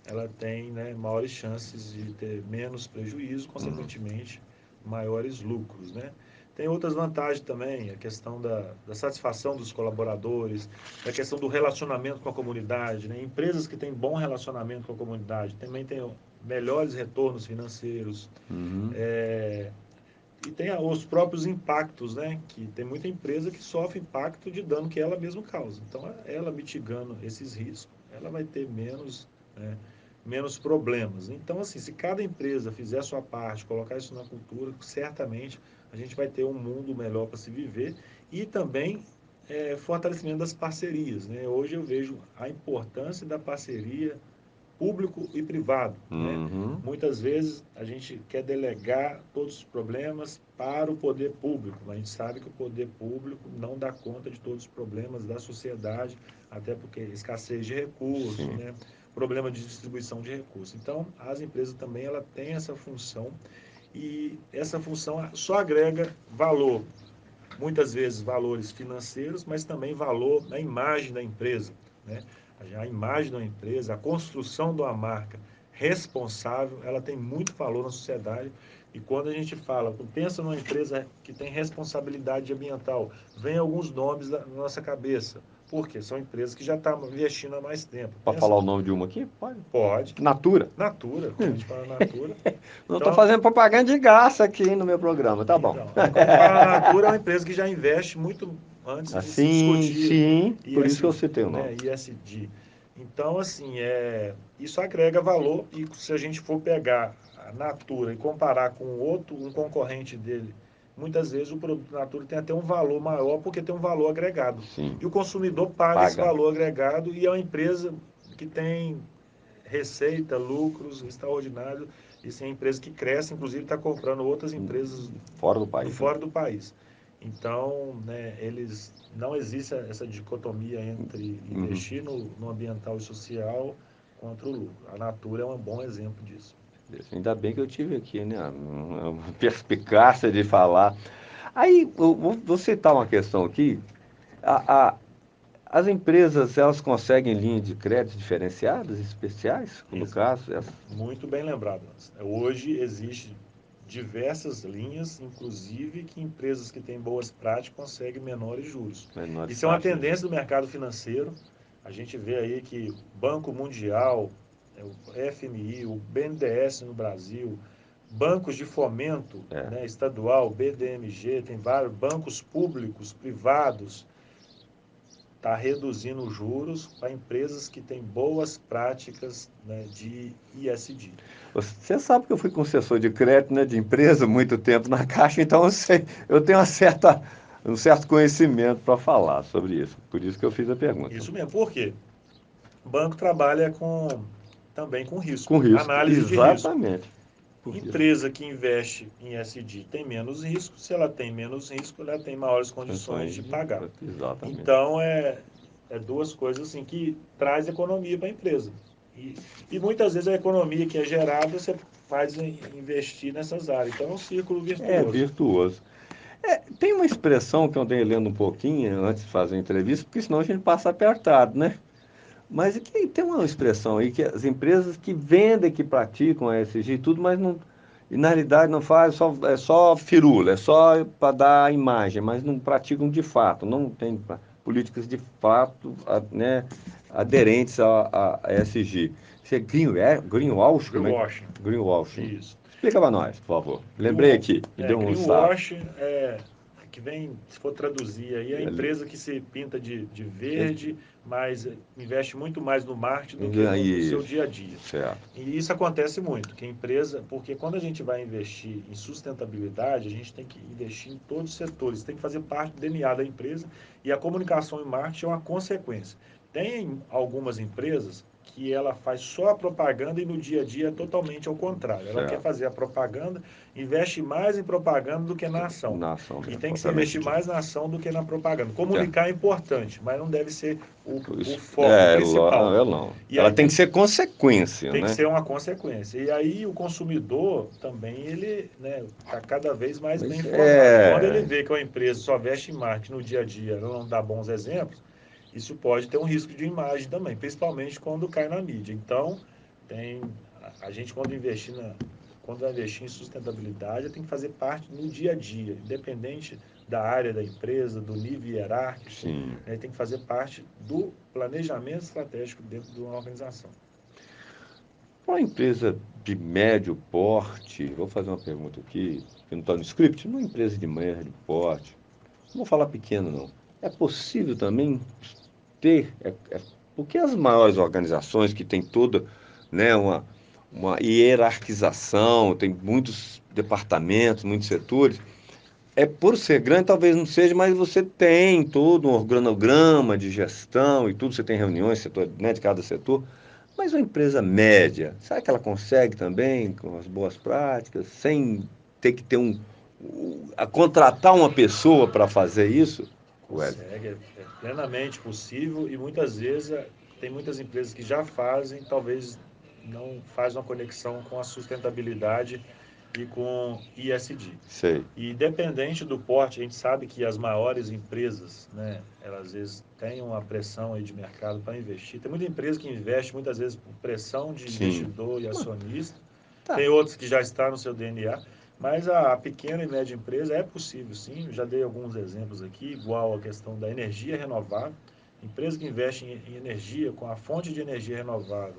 ela tem, né, maiores chances de ter menos prejuízo, consequentemente, maiores lucros, né? Tem outras vantagens também, a questão da satisfação dos colaboradores, a questão do relacionamento com a comunidade, né? Empresas que têm bom relacionamento com a comunidade também têm melhores retornos financeiros. E tem os próprios impactos, né? Que tem muita empresa que sofre impacto de dano que ela mesma causa. Então, ela mitigando esses riscos, ela vai ter menos problemas. Então, assim, se cada empresa fizer a sua parte, colocar isso na cultura, certamente a gente vai ter um mundo melhor para se viver e também fortalecimento das parcerias, né? Hoje eu vejo a importância da parceria público e privado, né? Muitas vezes a gente quer delegar todos os problemas para o poder público, mas a gente sabe que o poder público não dá conta de todos os problemas da sociedade, até porque escassez de recursos, né? Problema de distribuição de recursos. Então, as empresas também ela tem essa função e essa função só agrega valor, muitas vezes valores financeiros, mas também valor na imagem da empresa, né? A imagem da empresa, a construção de uma marca responsável, ela tem muito valor na sociedade. E quando a gente fala, pensa numa empresa que tem responsabilidade ambiental, vem alguns nomes na nossa cabeça. Por quê? São empresas que já estão investindo há mais tempo. Pode falar o nome de uma aqui? Pode. Pode. Natura. Natura, quando a gente fala Natura. Não estou fazendo propaganda de graça aqui no meu programa, tá bom. Então, quando a gente fala Natura, é uma empresa que já investe muito antes de se discutir. Sim, por isso que eu citei o nome. Né, ESG. Então, assim, isso agrega valor e se a gente for pegar a Natura e comparar com um concorrente dele, muitas vezes o produto Natura tem até um valor maior porque tem um valor agregado. Sim. E o consumidor paga esse valor agregado e é uma empresa que tem receita, lucros extraordinários. Isso é uma empresa que cresce, inclusive está comprando outras empresas fora do país. Fora do país. Então, né, não existe essa dicotomia entre investir no ambiental e social contra o lucro. A Natura é um bom exemplo disso. Ainda bem que eu tive aqui, né, uma perspicácia de falar. Aí, vou citar uma questão aqui. As empresas, elas conseguem linhas de crédito diferenciadas, especiais, no caso? Muito bem lembrado. Hoje existe diversas linhas, inclusive que empresas que têm boas práticas conseguem menores juros. Isso é uma tendência do mercado financeiro. A gente vê aí que o Banco Mundial, o FMI, o BNDES no Brasil, bancos de fomento né, estadual, BDMG, tem vários bancos públicos, privados, está reduzindo os juros para empresas que têm boas práticas né, de ESG. Você sabe que eu fui concessor de crédito, né, de empresa, muito tempo na Caixa, então eu tenho um certo conhecimento para falar sobre isso. Por isso que eu fiz a pergunta. Isso mesmo. Por quê? O banco trabalha também com risco. Com risco, Análise exatamente. de risco. Empresa que investe em ESG tem menos risco. Se ela tem menos risco, ela tem maiores condições de pagar. Exatamente. Então, é duas coisas assim que traz economia para a empresa. E muitas vezes a economia que é gerada, você faz investir nessas áreas. Então é um círculo É virtuoso. virtuoso. Tem uma expressão que eu andei lendo um pouquinho antes de fazer a entrevista, porque senão a gente passa apertado, né? Mas aqui tem uma expressão aí que as empresas que vendem, que praticam a ESG e tudo, mas não, e na realidade não faz, é só firula, é só para dar imagem, mas não praticam de fato, não tem políticas de fato, né, aderentes a ESG. Isso é greenwash, como é? Greenwashing. Greenwashing. Isso. Explica para nós, por favor. Lembrei aqui, me deu um estalo. Greenwashing que vem, se for traduzir aí, é a empresa que se pinta de verde, mas investe muito mais no marketing do que no seu Isso, dia a dia. certo. E isso acontece muito, que a empresa, porque quando a gente vai investir em sustentabilidade, a gente tem que investir em todos os setores, tem que fazer parte do DNA da empresa e a comunicação e marketing é uma consequência. Tem algumas empresas que ela faz só a propaganda e no dia a dia é totalmente ao contrário. Ela quer Certo. fazer a propaganda, investe mais em propaganda do que na ação. Na ação E mesmo, tem que se propriamente investir dito. mais na ação do que na propaganda. Certo. Comunicar é importante, mas não deve ser o Isso, foco, o principal. ela não. E Ela aí tem que ser consequência, tem que né? ser uma consequência. E aí o consumidor também, ele está cada vez mais bem Mas informado. Quando ele vê que uma empresa só veste em marketing no dia a dia, ela não dá bons exemplos, isso pode ter um risco de imagem também, principalmente quando cai na mídia. Então, tem a gente quando vai investir em sustentabilidade, tem que fazer parte no dia a dia, independente da área da empresa, do nível hierárquico, sim. né, tem que fazer parte do planejamento estratégico dentro de uma organização. Para uma empresa de médio porte, vou fazer uma pergunta aqui, que não está no script, uma empresa de médio porte, não vou falar pequeno não. É possível também ter, porque as maiores organizações que têm toda, né, uma hierarquização, tem muitos departamentos, muitos setores, por ser grande, talvez não seja, mas você tem todo um organograma de gestão e tudo, você tem reuniões setor, né, de cada setor. Mas uma empresa média, será que ela consegue também, com as boas práticas, sem ter que ter a contratar uma pessoa para fazer isso? Wellington? Consegue, é plenamente possível e muitas vezes tem muitas empresas que já fazem, talvez não faz uma conexão com a sustentabilidade e com ISD. Sei. E dependente do porte, a gente sabe que as maiores empresas, né, elas às vezes têm uma pressão aí de mercado para investir. Tem muita empresa que investe muitas vezes por pressão de Sim. investidor e acionista. Tá. Tem outros que já está no seu DNA, mas a pequena e média empresa é possível sim. Eu já dei alguns exemplos aqui, igual a questão da energia renovável. Empresa que investe em energia, com a fonte de energia renovável,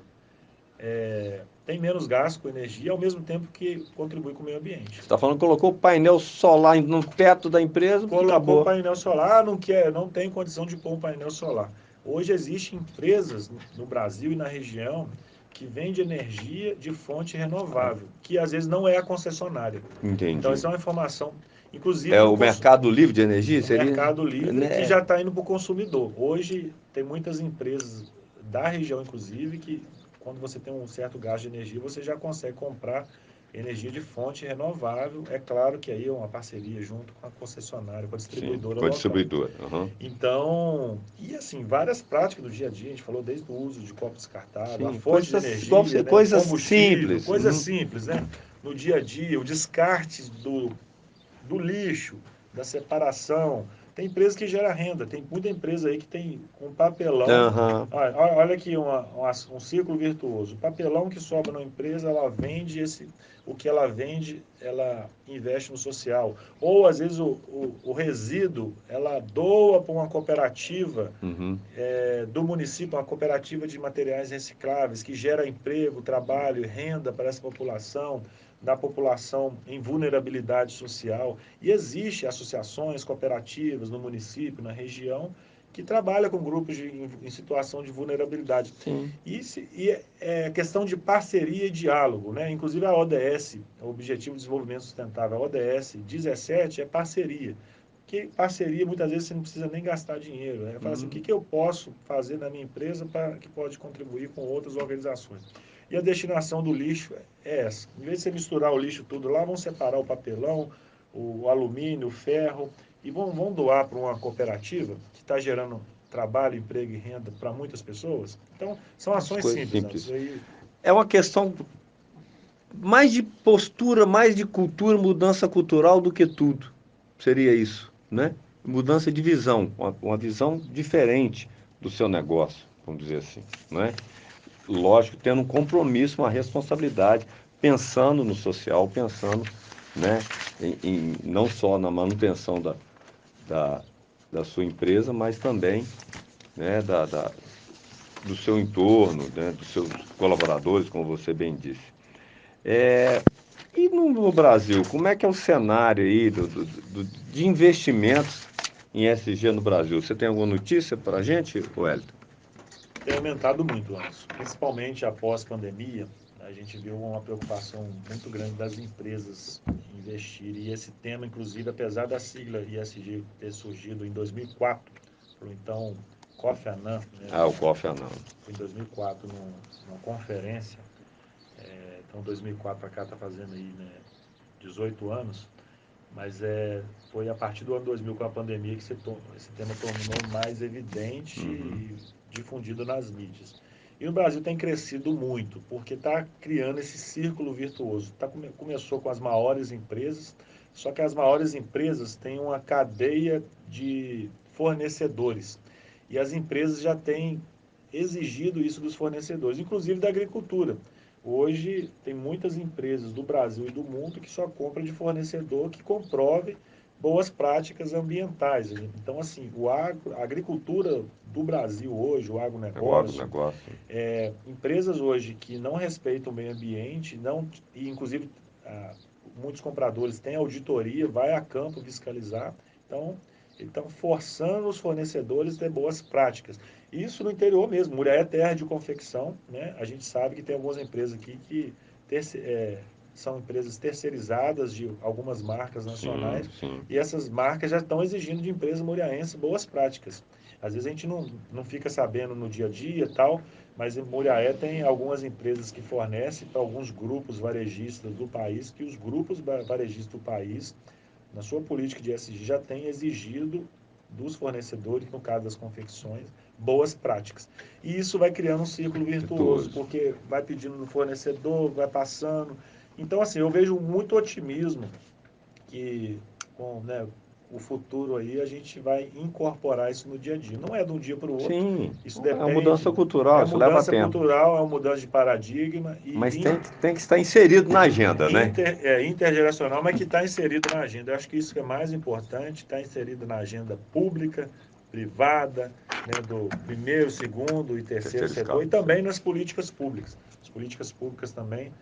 tem menos gasto com energia, ao mesmo tempo que contribui com o meio ambiente. Você está falando que colocou o painel solar no teto da empresa, Colocou acabou. painel solar, não quer, não tem condição de pôr um painel solar. Hoje existem empresas no Brasil e na região que vendem energia de fonte renovável, que às vezes não é a concessionária. Então, Entendi. essa é uma informação, inclusive É o mercado livre de energia, o seria? Mercado Livre, que Né? já está indo para o consumidor. Hoje, tem muitas empresas da região, inclusive, que quando você tem um certo gasto de energia, você já consegue comprar energia de fonte renovável. É claro que aí é uma parceria junto com a concessionária, com a Sim, distribuidora com a local. distribuidora. Uhum. Então, e assim, várias práticas do dia a dia, a gente falou desde o uso de copo descartável, a Sim, fonte de igual energia, você, né, o coisas combustível, simples. coisas Uhum. simples, né? No dia a dia, o descarte do lixo, da separação. Tem empresa que gera renda, tem muita empresa aí que tem um papelão. Uhum. Olha aqui um círculo virtuoso. O papelão que sobra na empresa, ela vende o que ela vende, ela investe no social. Ou às vezes o resíduo, ela doa para uma cooperativa Uhum. do município, uma cooperativa de materiais recicláveis, que gera emprego, trabalho e renda para essa população, da população em vulnerabilidade social. E existem associações, cooperativas no município, na região, que trabalham com grupos em situação de vulnerabilidade. Sim. E é questão de parceria e diálogo, né? Inclusive a ODS, o Objetivo de Desenvolvimento Sustentável, a ODS 17 é parceria. Que parceria, muitas vezes, você não precisa nem gastar dinheiro. Né? Fala assim, o que eu posso fazer na minha empresa que pode contribuir com outras organizações? E a destinação do lixo é essa. Em vez de você misturar o lixo tudo lá, vão separar o papelão, o alumínio, o ferro, e vão doar para uma cooperativa que está gerando trabalho, emprego e renda para muitas pessoas. Então, são As ações coisas simples, simples. Anderson. E É uma questão mais de postura, mais de cultura, mudança cultural do que tudo. Seria isso, né? Mudança de visão, uma visão diferente do seu negócio, vamos dizer assim, né? Lógico, tendo um compromisso, uma responsabilidade, pensando no social, pensando, né, não só na manutenção da, da sua empresa, mas também, né, do seu entorno, né, dos seus colaboradores, como você bem disse. E no Brasil, como é que é o cenário aí de investimentos em SG no Brasil? Você tem alguma notícia para a gente, Wellington? tem aumentado muito, Anderson. Principalmente após pandemia, a gente viu uma preocupação muito grande das empresas em investir. E esse tema, inclusive, apesar da sigla ISG ter surgido em 2004, pelo então Kofi Annan, né, Ah, o Kofi Annan. em 2004, numa conferência. Então, 2004 para cá está fazendo aí, né, 18 anos. Mas foi a partir do ano 2000, com a pandemia, que esse tema tornou mais evidente e difundido nas mídias. E o Brasil tem crescido muito, porque está criando esse círculo virtuoso. Começou com as maiores empresas, só que as maiores empresas têm uma cadeia de fornecedores. E as empresas já têm exigido isso dos fornecedores, inclusive da agricultura. Hoje, tem muitas empresas do Brasil e do mundo que só compram de fornecedor que comprove boas práticas ambientais. Então, assim, a agricultura do Brasil hoje, o É o agronegócio, agronegócio. empresas hoje que não respeitam o meio ambiente, e inclusive muitos compradores têm auditoria, vai a campo fiscalizar, então eles estão forçando os fornecedores a ter boas práticas. Isso no interior mesmo, Muriaé é terra de confecção, né? A gente sabe que tem algumas empresas aqui que são empresas terceirizadas de algumas marcas Sim, nacionais, sim. e essas marcas já estão exigindo de empresas muriaenses boas práticas. Às vezes a gente não fica sabendo no dia a dia e tal, mas em Muriaé tem algumas empresas que fornecem para alguns grupos varejistas do país, que os grupos varejistas do país, na sua política de ESG, já têm exigido dos fornecedores, no caso das confecções, boas práticas. E isso vai criando um círculo virtuoso, Virtuoso. porque vai pedindo no fornecedor, vai passando. Então, assim, eu vejo muito otimismo que com, né, o futuro aí a gente vai incorporar isso no dia a dia. Não é de um dia para o outro, Sim, isso é uma mudança depende, cultural, isso leva mudança tempo. cultural, é uma mudança de paradigma Mas e tem que estar inserido na agenda, né? intergeracional, mas que está inserido na agenda. Eu acho que isso que é mais importante, está inserido na agenda pública, privada, né, do primeiro, segundo e terceiro Terceiro setor, escala, e sim. também nas políticas públicas. As políticas públicas também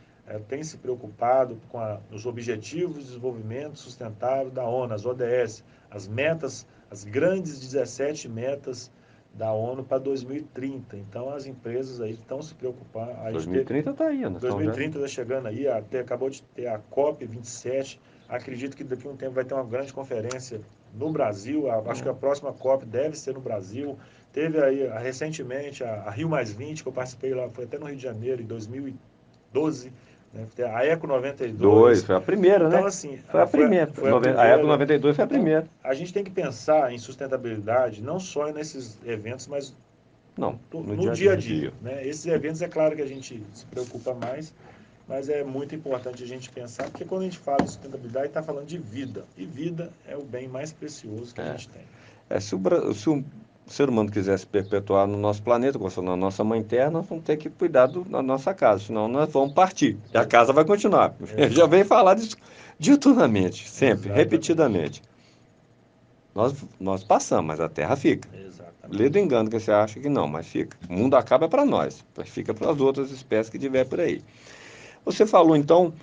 têm se preocupado com os Objetivos de Desenvolvimento Sustentável da ONU, as ODS, as metas, as grandes 17 metas da ONU para 2030. Então, as empresas aí estão se preocupando. A gente 2030 está aí, nós estamos já. 2030 está chegando aí, acabou de ter a COP27. Acredito que daqui a um tempo vai ter uma grande conferência no Brasil. Acho que a próxima COP deve ser no Brasil. Teve aí recentemente a Rio Mais 20, que eu participei lá, foi até no Rio de Janeiro, em 2012. Né? A Eco Dois, 92. foi a primeira, Então, né? assim, Foi a primeira. foi a A Eco primeira. 92 foi a Então, primeira. a gente tem que pensar em sustentabilidade não só nesses eventos, mas Não, no no dia a dia a dia. dia. Né? Esses eventos, é claro que a gente se preocupa mais, mas é muito importante a gente pensar, porque quando a gente fala de sustentabilidade, está falando de vida. E vida é o bem mais precioso que a gente tem. Se o ser humano quiser se perpetuar no nosso planeta, na nossa mãe terra, nós vamos ter que cuidar da nossa casa, senão nós vamos partir. E a casa vai continuar. Já Exato. vem falar disso diuturnamente, sempre, Exatamente. repetidamente. Nós passamos, mas a terra fica. Lê do Exatamente. engano que você acha que não, mas fica. O mundo acaba para nós, fica para as outras espécies que tiver por aí. Você falou então,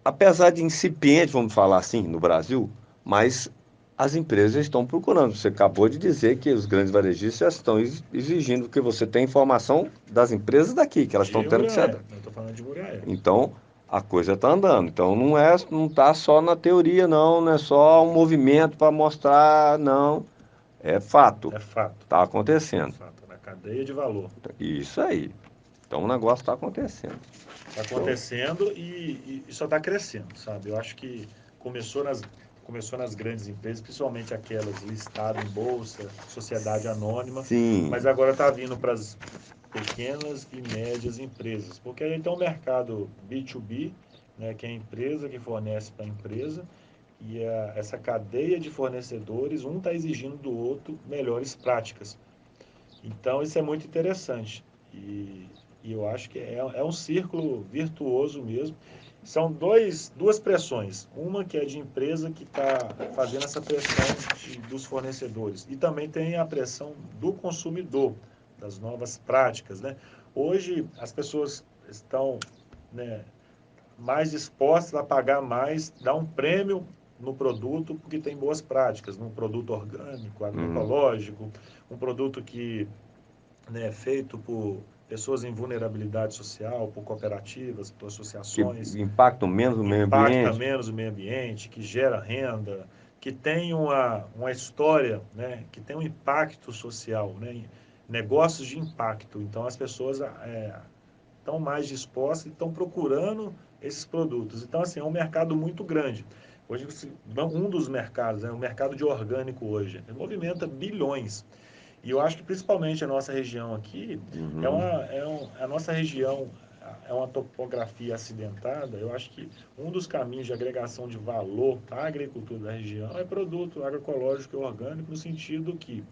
apesar de incipiente, vamos falar assim, no Brasil, mas as empresas estão procurando. Você acabou de dizer que os grandes varejistas estão exigindo que você tenha informação das empresas daqui, que elas estão De tendo que ser. Muriaé. Eu estou falando de Muriaé. Então, a coisa está andando. Então, não está só na teoria, não é só um movimento para mostrar, não. É fato. É fato. Está É acontecendo. fato. Na cadeia de valor. Isso aí. Então, o negócio está acontecendo. Está Show. acontecendo e só está crescendo, sabe? Eu acho que começou começou nas grandes empresas, principalmente aquelas listadas em bolsa, sociedade anônima, Sim. mas agora está vindo para as pequenas e médias empresas, porque a gente tem um mercado B2B, né, que é a empresa que fornece para a empresa, e essa cadeia de fornecedores, um está exigindo do outro melhores práticas. Então, isso é muito interessante. E eu acho que é um círculo virtuoso mesmo. São duas pressões. Uma que é de empresa que está fazendo essa pressão dos fornecedores. E também tem a pressão do consumidor, das novas práticas. Né? Hoje, as pessoas estão, né, mais dispostas a pagar mais, dar um prêmio no produto porque tem boas práticas, num produto orgânico, agroecológico, um produto que, né, feito por pessoas em vulnerabilidade social, por cooperativas, por Que associações, impactam menos o meio impacta ambiente. menos o meio ambiente, que gera renda, que tem uma história, né, que tem um impacto social, né, negócios de impacto. Então as pessoas estão mais dispostas e estão procurando esses produtos. Então, assim, é um mercado muito grande. Hoje, um dos mercados, o mercado de orgânico hoje, movimenta bilhões. E eu acho que principalmente a nossa região aqui, a nossa região é uma topografia acidentada. Eu acho que um dos caminhos de agregação de valor à agricultura da região é produto agroecológico e orgânico, no sentido que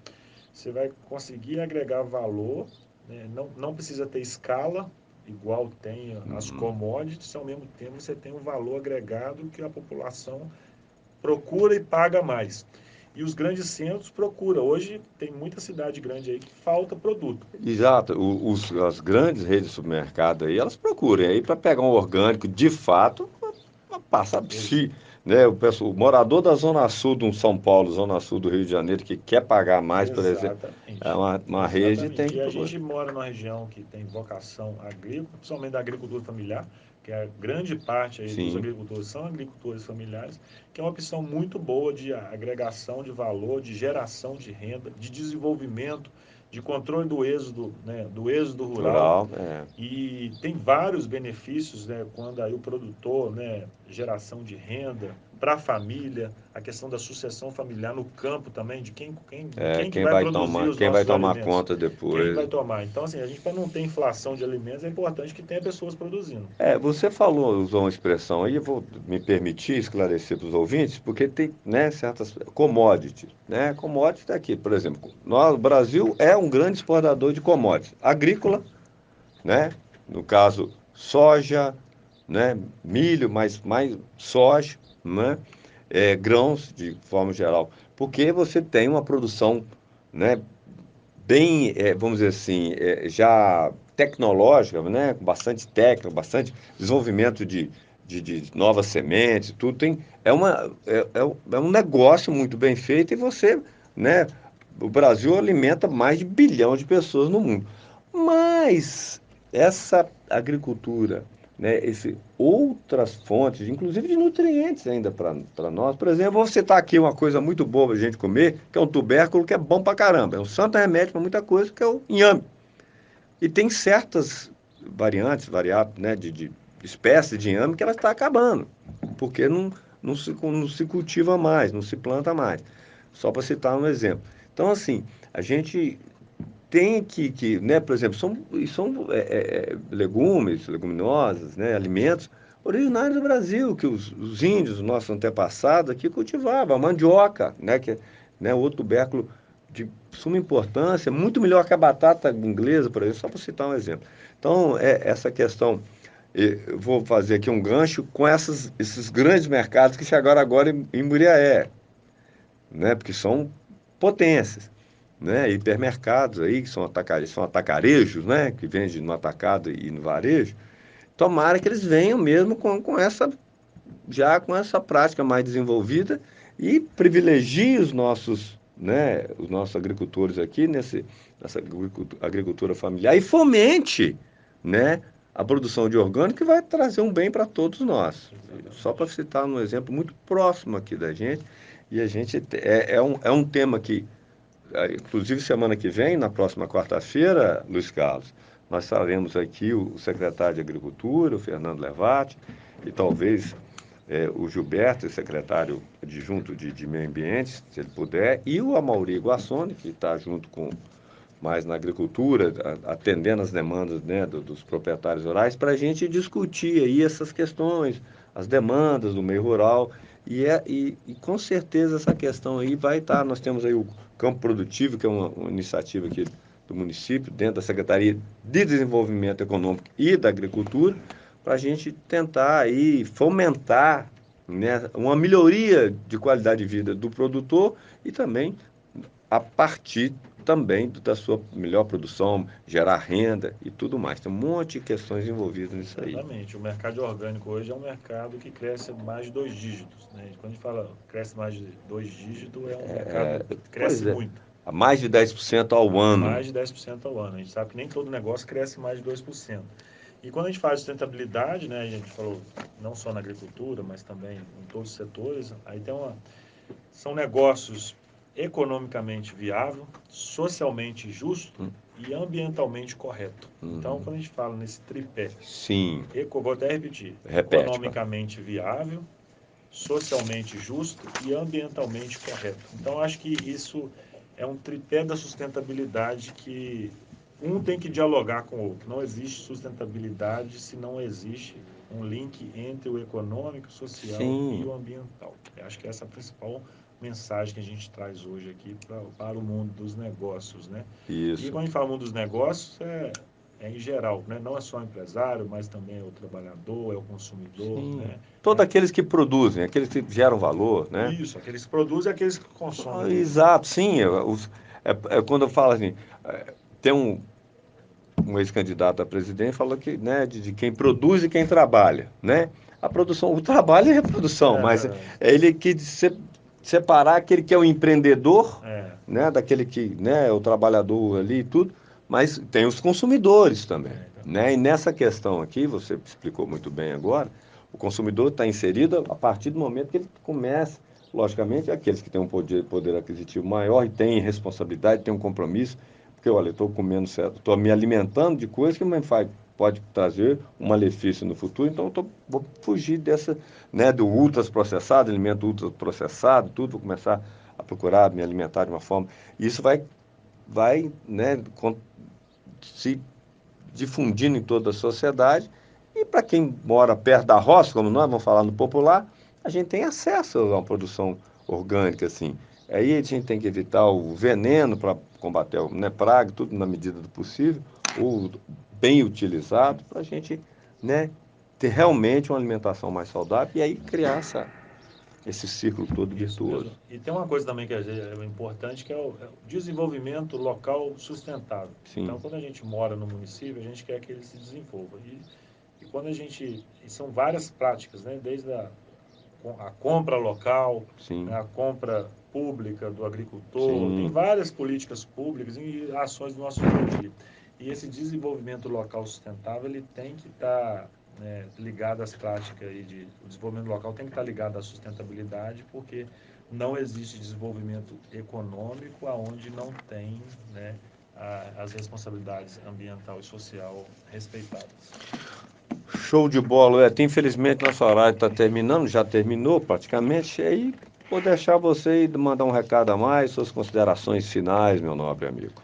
você vai conseguir agregar valor, né? Não precisa ter escala, igual tem as commodities, ao mesmo tempo você tem um valor agregado que a população procura e paga mais. E os grandes centros procuram. Hoje tem muita cidade grande aí que falta produto. Exato, as grandes redes de supermercado aí, elas procuram aí para pegar um orgânico de fato, passa se, né, o morador da Zona Sul de um São Paulo, Zona Sul do Rio de Janeiro, que quer pagar mais, por exemplo, é Exatamente. uma rede tem Exatamente. que E a procurar. gente mora numa região que tem vocação agrícola, principalmente da agricultura familiar, que é a grande parte aí dos Sim, agricultores são agricultores familiares, que é uma opção muito boa de agregação de valor, de geração de renda, de desenvolvimento, de controle do êxodo, né, do êxodo rural. rural, é. E tem vários benefícios, né, quando aí o produtor, né, geração de renda para a família, a questão da sucessão familiar no campo também, de quem que vai produzir os Quem vai nossos tomar alimentos, conta quem vai depois. tomar. Então, assim, a gente, para não ter inflação de alimentos, é importante que tenha pessoas produzindo. Você falou, usou uma expressão aí, eu vou me permitir esclarecer para os ouvintes, porque tem, né, certas commodities, né? Commodities está aqui, por exemplo, o Brasil é um grande exportador de commodities, agrícola, né? No caso, soja, né? Milho, mas mais soja, né? Grãos de forma geral, porque você tem uma produção, né, bem, vamos dizer assim, já tecnológica, né? Com bastante técnica, bastante desenvolvimento de novas sementes, tudo tem, é um negócio muito bem feito e você, né? O Brasil alimenta mais de 1 bilhão de pessoas no mundo. Mas essa agricultura, né, outras fontes, inclusive de nutrientes ainda para nós. Por exemplo, vou citar aqui uma coisa muito boa para a gente comer, que é um tubérculo que é bom para caramba. É um santo remédio para muita coisa, que é o inhame. E tem certas variáveis, né, de espécies de inhame que ela está acabando, porque não se cultiva mais, não se planta mais. Só para citar um exemplo. Então, assim, a gente tem né, por exemplo, são legumes, leguminosas, né, alimentos originários do Brasil, que os índios, os nossos antepassados aqui cultivavam, a mandioca, né, que é, né, outro tubérculo de suma importância, muito melhor que a batata inglesa, por exemplo, só para citar um exemplo. Então, essa questão, eu vou fazer aqui um gancho com esses grandes mercados que chegaram agora em Muriaé, né, porque são potências, né, hipermercados aí, que são atacarejos, né, que vendem no atacado e no varejo. Tomara que eles venham mesmo já com essa prática mais desenvolvida e privilegiem os nossos agricultores aqui nessa agricultura familiar e fomente, né, a produção de orgânico que vai trazer um bem para todos nós. Só para Exatamente. citar um exemplo muito próximo aqui da gente, e a gente é um tema que, inclusive semana que vem, na próxima quarta-feira, Luiz Carlos, nós faremos aqui o secretário de Agricultura, o Fernando Levati, e talvez o Gilberto, secretário adjunto de Meio Ambiente, se ele puder, e o Amaury Guassoni, que está junto com mais na agricultura, atendendo as demandas, né, dos proprietários rurais, para a gente discutir aí essas questões, as demandas do meio rural. E com certeza essa questão aí vai estar. Nós temos aí o Campo Produtivo, que é uma iniciativa aqui do município, dentro da Secretaria de Desenvolvimento Econômico e da Agricultura, para a gente tentar aí fomentar, né, uma melhoria de qualidade de vida do produtor e também a partir também da sua melhor produção, gerar renda e tudo mais. Tem um monte de questões envolvidas nisso aí. Exatamente. O mercado orgânico hoje é um mercado que cresce mais de 2 dígitos, né? Quando a gente fala cresce mais de 2 dígitos, é um mercado que Pois cresce é, muito. a mais de 10% ao ano. Mais de 10% ao ano. A gente sabe que nem todo negócio cresce mais de 2%. E quando a gente fala de sustentabilidade, né, a gente falou não só na agricultura, mas também em todos os setores, aí são negócios economicamente viável, socialmente justo e ambientalmente correto. Então, quando a gente fala nesse tripé, Sim, vou até repetir, repete, pai. economicamente viável, socialmente justo e ambientalmente correto. Então, acho que isso é um tripé da sustentabilidade que um tem que dialogar com o outro. Não existe sustentabilidade se não existe um link entre o econômico, social e Sim, o ambiental. Eu acho que essa é a principal mensagem que a gente traz hoje aqui para o mundo dos negócios, né? E isso. quando a gente fala mundo dos negócios, é em geral, né? Não é só o empresário, mas também é o trabalhador, é o consumidor, Sim. né? Todos aqueles que produzem, aqueles que geram valor, né? Isso, aqueles que produzem e aqueles que consomem também. Exato, sim. Quando eu falo assim, tem um ex-candidato a presidente falou que, né, de quem produz e quem trabalha, né? A produção, o trabalho é a produção, mas É, ele quis separar aquele que é o empreendedor, é, né, daquele que, né, é o trabalhador ali e tudo, mas tem os consumidores também, também. né? E nessa questão aqui, você explicou muito bem agora, o consumidor está inserido a partir do momento que ele começa, logicamente, aqueles que têm um poder aquisitivo maior e têm responsabilidade, têm um compromisso, porque, olha, eu estou comendo certo, estou me alimentando de coisas que pode trazer um malefício no futuro, então vou fugir dessa, né, do ultraprocessado, alimento ultraprocessado, tudo, vou começar a procurar me alimentar de uma forma. Isso vai, né, se difundindo em toda a sociedade. E para quem mora perto da roça, como nós vamos falar no popular, a gente tem acesso a uma produção orgânica, assim. Aí a gente tem que evitar o veneno para combater, né, praga, tudo na medida do possível, ou bem utilizado, para a gente, né, ter realmente uma alimentação mais saudável e aí criar esse círculo todo Isso mesmo. virtuoso. E tem uma coisa também que é importante, que é o desenvolvimento local sustentável. Sim, Então, quando a gente mora no município, a gente quer que ele se desenvolva. E quando a gente... E são várias práticas, né? Desde a compra local, sim, né? A compra pública do agricultor. Tem sim. várias políticas públicas e ações do nosso dia a dia. E esse desenvolvimento local sustentável, ele tem que estar, né, ligado às práticas aí o desenvolvimento local tem que estar ligado à sustentabilidade, porque não existe desenvolvimento econômico aonde não tem, né, as responsabilidades ambiental e social respeitadas. Show de bola, infelizmente nosso horário está terminando, já terminou praticamente, e aí vou deixar você mandar um recado a mais, suas considerações finais, meu nobre amigo.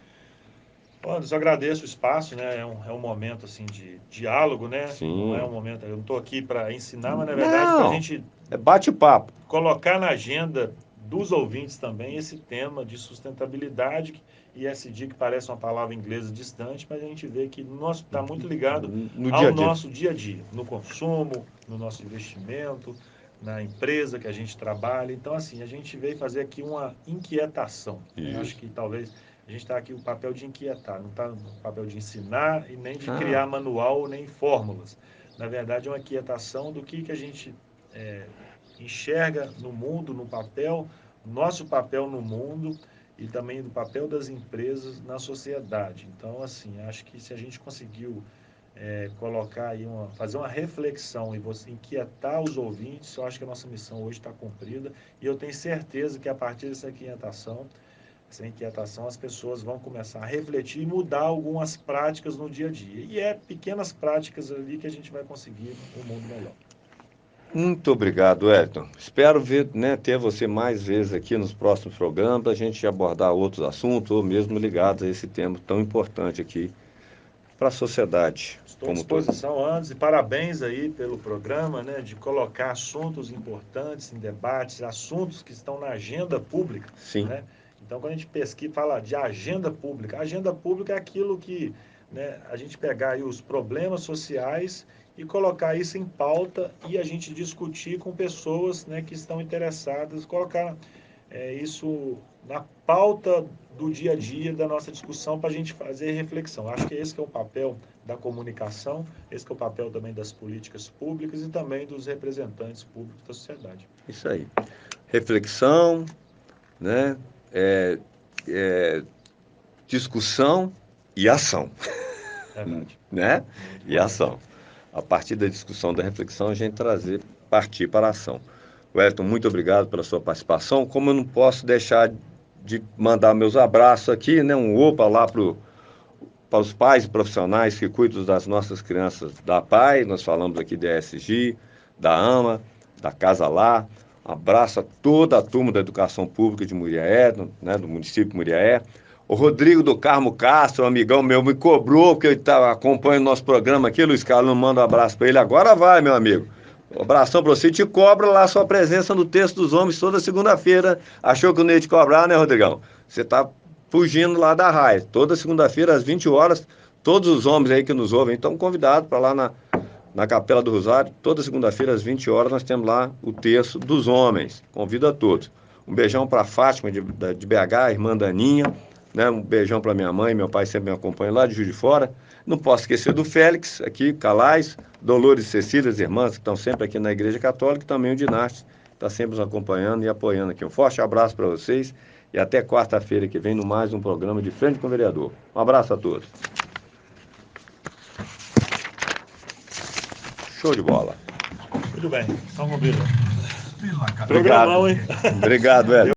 Anderson, eu agradeço o espaço, né? É um momento assim de diálogo, né? Não é Sim. um momento. Eu não estou aqui para ensinar, mas na verdade para a Não, gente é bate-papo. colocar na agenda dos ouvintes também esse tema de sustentabilidade e ESG, que parece uma palavra inglesa distante, mas a gente vê que está muito ligado No dia ao a dia. nosso dia a dia, no consumo, no nosso investimento, na empresa que a gente trabalha. Então, assim, a gente veio fazer aqui uma inquietação, né? Acho Isso. que talvez a gente está aqui o papel de inquietar, não está no papel de ensinar e nem de Ah, criar manual nem fórmulas. Na verdade, é uma inquietação do que a gente enxerga no mundo, no papel, nosso papel no mundo e também do papel das empresas na sociedade. Então, assim, acho que se a gente conseguiu colocar aí fazer uma reflexão e você inquietar os ouvintes, eu acho que a nossa missão hoje está cumprida e eu tenho certeza que a partir essa inquietação, as pessoas vão começar a refletir e mudar algumas práticas no dia a dia. E é pequenas práticas ali que a gente vai conseguir um mundo melhor. Muito obrigado, Wellington. Espero ver, né, ter você mais vezes aqui nos próximos programas para a gente abordar outros assuntos ou mesmo ligados a esse tema tão importante aqui para a sociedade Estou à como um todo. disposição antes e parabéns aí pelo programa, né, de colocar assuntos importantes em debates, assuntos que estão na agenda pública, Sim, né? Então, quando a gente pesquisa, fala de agenda pública é aquilo que, né, a gente pegar aí os problemas sociais e colocar isso em pauta e a gente discutir com pessoas, né, que estão interessadas, colocar isso na pauta do dia a dia da nossa discussão para a gente fazer reflexão. Acho que esse que é o papel da comunicação, esse que é o papel também das políticas públicas e também dos representantes públicos da sociedade. isso aí. Reflexão, né, é, é, discussão e ação, Verdade. né? Muito E correto. ação. A partir da discussão, da reflexão, a gente partir para a ação. Wellington, muito obrigado pela sua participação. Como eu não posso deixar de mandar meus abraços aqui, né? Um opa lá para os pais e profissionais que cuidam das nossas crianças da PAI, nós falamos aqui da ESG, da AMA, da Casa Lá. Um abraço a toda a turma da Educação Pública de Muriaé, né, do município de Muriaé. O Rodrigo do Carmo Castro, um amigão meu, me cobrou, porque ele acompanhando o nosso programa aqui, Luiz Carlos, não manda um abraço para ele. Agora vai, meu amigo. Um abração para você e te cobra lá a sua presença no Texto dos Homens toda segunda-feira. Achou que eu não ia te cobrar, né, Rodrigão? Você está fugindo lá da raia. Toda segunda-feira, às 20 horas, todos os homens aí que nos ouvem estão convidados para lá na Capela do Rosário. Toda segunda-feira, às 20 horas, nós temos lá o Terço dos Homens. Convido a todos. Um beijão para a Fátima de BH, irmã Daninha. Né? Um beijão para minha mãe, meu pai sempre me acompanha lá de Juiz de Fora. Não posso esquecer do Félix, aqui, Calais, Dolores e Cecília, as irmãs que estão sempre aqui na Igreja Católica, e também o Dinastes, está sempre nos acompanhando e apoiando aqui. Um forte abraço para vocês e até quarta-feira que vem no mais um programa de Frente com o Vereador. Um abraço a todos. Show de bola. Muito bem. Então, Romildo. Obrigado. Programão, hein? Obrigado, Hélio.